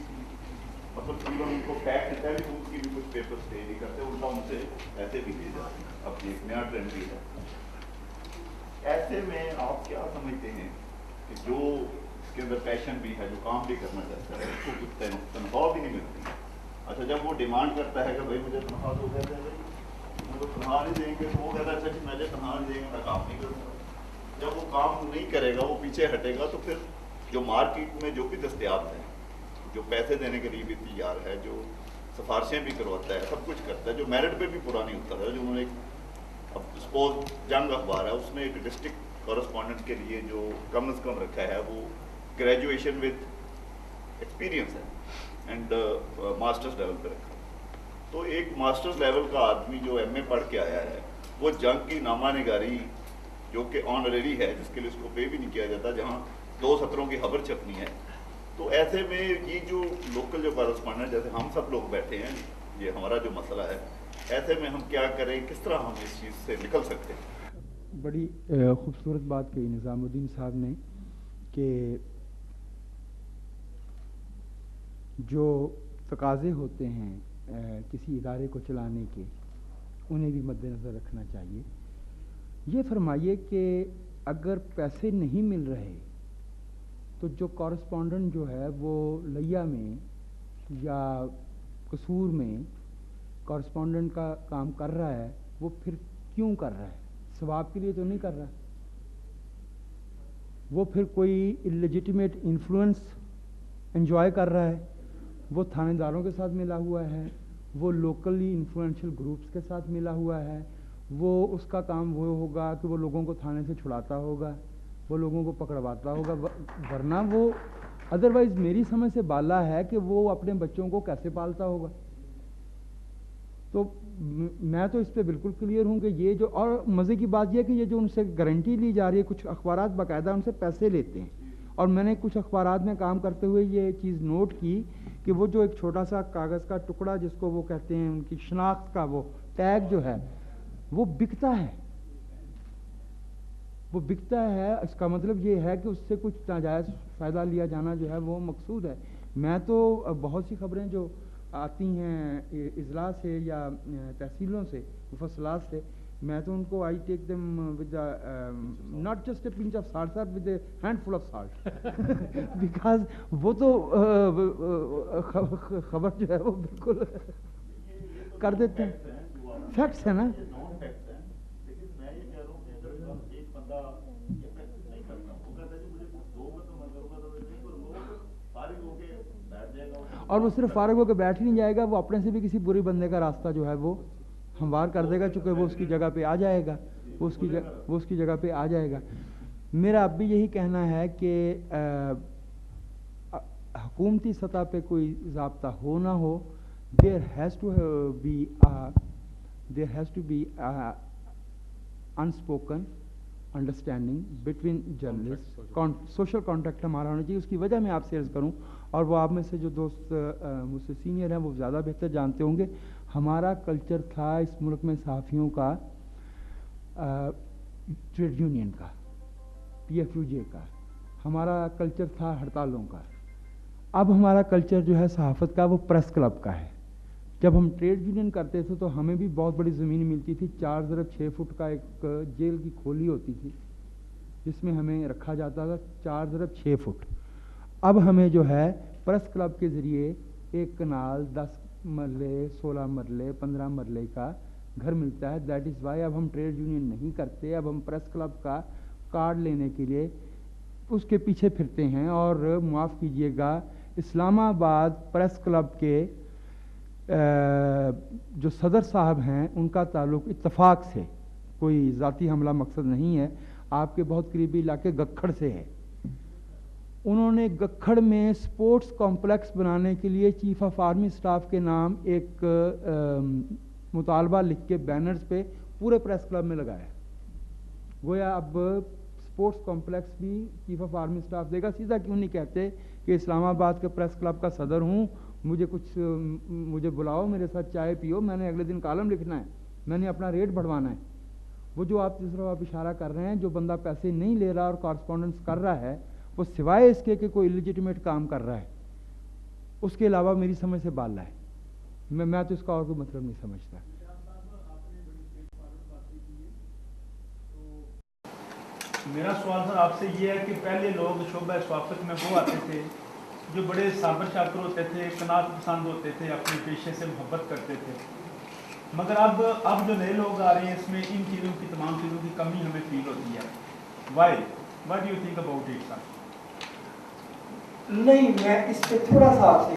مطلب ان کو ٹیکس دیتا ہے تو ان کی بھی کچھ پیپر اسٹے نہیں کرتے، الٹا ان سے ایسے بھی لے جاتے ہیں۔ اب ایک نیا ٹرینڈ بھی ہے۔ ایسے میں آپ کیا سمجھتے ہیں کہ جو اس کے اندر پیشن بھی ہے، جو کام بھی کرنا چاہتا ہے، اس کو کچھ تنخواہ بھی نہیں ملتی۔ اچھا، جب وہ ڈیمانڈ کرتا ہے کہ بھائی مجھے تنخواہ دو، کہتے ہیں ان کو تنخواہ نہیں دیں گے، تو وہ کہتا ہے اچھا مجھے تنخواہ نہیں دیں گے، میں کام نہیں کروں گا۔ جب وہ کام نہیں کرے گا، وہ پیچھے ہٹے گا، تو پھر جو مارکیٹ میں جو بھی دستیاب ہے، جو پیسے دینے کے لیے بھی تیار ہے، جو سفارشیں بھی کرواتا ہے، سب کچھ کرتا ہے، جو میرٹ پہ بھی پورا نہیں ہوتا ہے۔ جو انہوں نے اب سپوز جنگ اخبار ہے، اس میں ایک ڈسٹرکٹ کورسپونڈنٹ کے لیے جو کم از کم رکھا ہے وہ گریجویشن وتھ ایکسپیرینس ہے اینڈ ماسٹرز لیول پہ رکھا ہے۔ تو ایک ماسٹرز لیول کا آدمی جو ایم اے پڑھ کے آیا ہے، وہ جنگ کی نامہ نگاری جو کہ آنریری ہے، جس کے لیے اس کو پے بھی نہیں کیا جاتا، جہاں 2 سطروں کی خبر چھپنی ہے، تو ایسے میں یہ جو لوکل جو کورسپونڈنٹ جیسے ہم سب لوگ بیٹھے ہیں، یہ ہمارا جو مسئلہ ہے، ایسے میں ہم کیا کریں، کس طرح ہم اس چیز سے نکل سکتے ہیں؟ بڑی خوبصورت بات کہی نظام الدین صاحب نے کہ جو تقاضے ہوتے ہیں کسی ادارے کو چلانے کے، انہیں بھی مد نظر رکھنا چاہیے۔ یہ فرمائیے کہ اگر پیسے نہیں مل رہے تو جو کورسپونڈنٹ جو ہے وہ لیا میں یا قصور میں کورسپونڈنٹ کا کام کر رہا ہے، وہ پھر کیوں کر رہا ہے؟ ثواب کے لیے تو نہیں کر رہا، وہ پھر کوئی اللیجیٹمیٹ انفلوئنس انجوائے کر رہا ہے، وہ تھانے داروں کے ساتھ ملا ہوا ہے، وہ لوکلی انفلوئنشل گروپس کے ساتھ ملا ہوا ہے، وہ اس کا کام وہ ہوگا کہ وہ لوگوں کو تھانے سے چھڑاتا ہوگا، وہ لوگوں کو پکڑواتا ہوگا، ورنہ وہ ادروائز میری سمجھ سے بالا ہے کہ وہ اپنے بچوں کو کیسے پالتا ہوگا۔ تو میں تو اس پہ بالکل کلیئر ہوں کہ یہ جو، اور مزے کی بات یہ ہے کہ یہ جو ان سے گارنٹی لی جا رہی ہے، کچھ اخبارات باقاعدہ ان سے پیسے لیتے ہیں، اور میں نے کچھ اخبارات میں کام کرتے ہوئے یہ چیز نوٹ کی کہ وہ جو ایک چھوٹا سا کاغذ کا ٹکڑا جس کو وہ کہتے ہیں ان کی شناخت کا وہ ٹیگ جو ہے وہ بکتا ہے، وہ بکتا ہے. اس کا مطلب یہ ہے کہ اس سے کچھ ناجائز فائدہ لیا جانا جو ہے وہ مقصود ہے. میں تو بہت سی خبریں جو آتی ہیں اضلاع سے یا تحصیلوں سے مفصلات سے، میں تو ان کو I take them with not just a pinch of salt sir, with a handful of salt, because وہ تو خبر جو ہے وہ بالکل کر دیتے ہیں. فیکٹس ہے نا. اور وہ صرف فارغ ہو کے بیٹھ ہی نہیں جائے گا، وہ اپنے سے بھی کسی بری بندے کا راستہ جو ہے وہ ہموار کر دے گا، چونکہ وہ اس کی جگہ پہ آ جائے گا، وہ اس کی جگہ پہ آ جائے گا. میرا اب بھی یہی کہنا ہے کہ حکومتی سطح پہ کوئی ضابطہ ہو نہ ہو، there has to be unspoken understanding between journalist, social contact ہمارا ہونا چاہیے. اس کی وجہ میں آپ سے عرض کروں، اور وہ آپ میں سے جو دوست مجھ سے سینئر ہیں وہ زیادہ بہتر جانتے ہوں گے، ہمارا کلچر تھا اس ملک میں صحافیوں کا، ٹریڈ یونین کا، پی ایف یو جے کا، ہمارا کلچر تھا ہڑتالوں کا. اب ہمارا کلچر جو ہے صحافت کا وہ پریس کلب کا ہے. جب ہم ٹریڈ یونین کرتے تھے تو ہمیں بھی بہت بڑی زمین ملتی تھی، 4x6 فٹ کا ایک جیل کی کھولی ہوتی تھی جس میں ہمیں رکھا جاتا تھا 4x6 فٹ. اب ہمیں جو ہے پریس کلب کے ذریعے ایک کنال 10 مرلے 16 مرلے 15 مرلے کا گھر ملتا ہے. دیٹ از وائی اب ہم ٹریڈ یونین نہیں کرتے، اب ہم پریس کلب کا کارڈ لینے کے لیے اس کے پیچھے پھرتے ہیں. اور معاف کیجئے گا، اسلام آباد پریس کلب کے جو صدر صاحب ہیں ان کا تعلق اتفاق سے، کوئی ذاتی حملہ مقصد نہیں ہے، آپ کے بہت قریبی علاقے گکھڑ سے ہے. انہوں نے گکھڑ میں سپورٹس کمپلیکس بنانے کے لیے چیف آف آرمی سٹاف کے نام ایک مطالبہ لکھ کے بینرز پہ پورے پریس کلب میں لگایا. گویا اب سپورٹس کمپلیکس بھی چیف آف آرمی سٹاف دے گا. سیدھا کیوں نہیں کہتے کہ اسلام آباد کے پریس کلب کا صدر ہوں، مجھے بلاؤ، میرے ساتھ چائے پیو، میں نے اگلے دن کالم لکھنا ہے، میں نے اپنا ریٹ بڑھوانا ہے. وہ جو آپ جس طرح آپ اشارہ کر رہے ہیں، جو بندہ پیسے نہیں لے رہا اور کارسپونڈنس کر رہا ہے، وہ سوائے اس کے کہ کوئی لیجیٹیمیٹ کام کر رہا ہے، اس کے علاوہ میری سمجھ سے بالا ہے. میں تو اس کا اور کوئی مطلب نہیں سمجھتا. میرا سوال سر آپ سے یہ ہے کہ پہلے لوگ شعبہ صحافت میں وہ آتے تھے جو بڑے صابر شاکر ہوتے تھے، قناعت پسند ہوتے تھے، اپنے پیشے سے محبت کرتے تھے، مگر اب جو نئے لوگ آ رہے ہیں اس میں ان چیزوں کی، تمام چیزوں کی کمی ہمیں فیل ہوتی ہے. Why do you think about it سر؟ نہیں، میں اس پہ تھوڑا سا آپ سے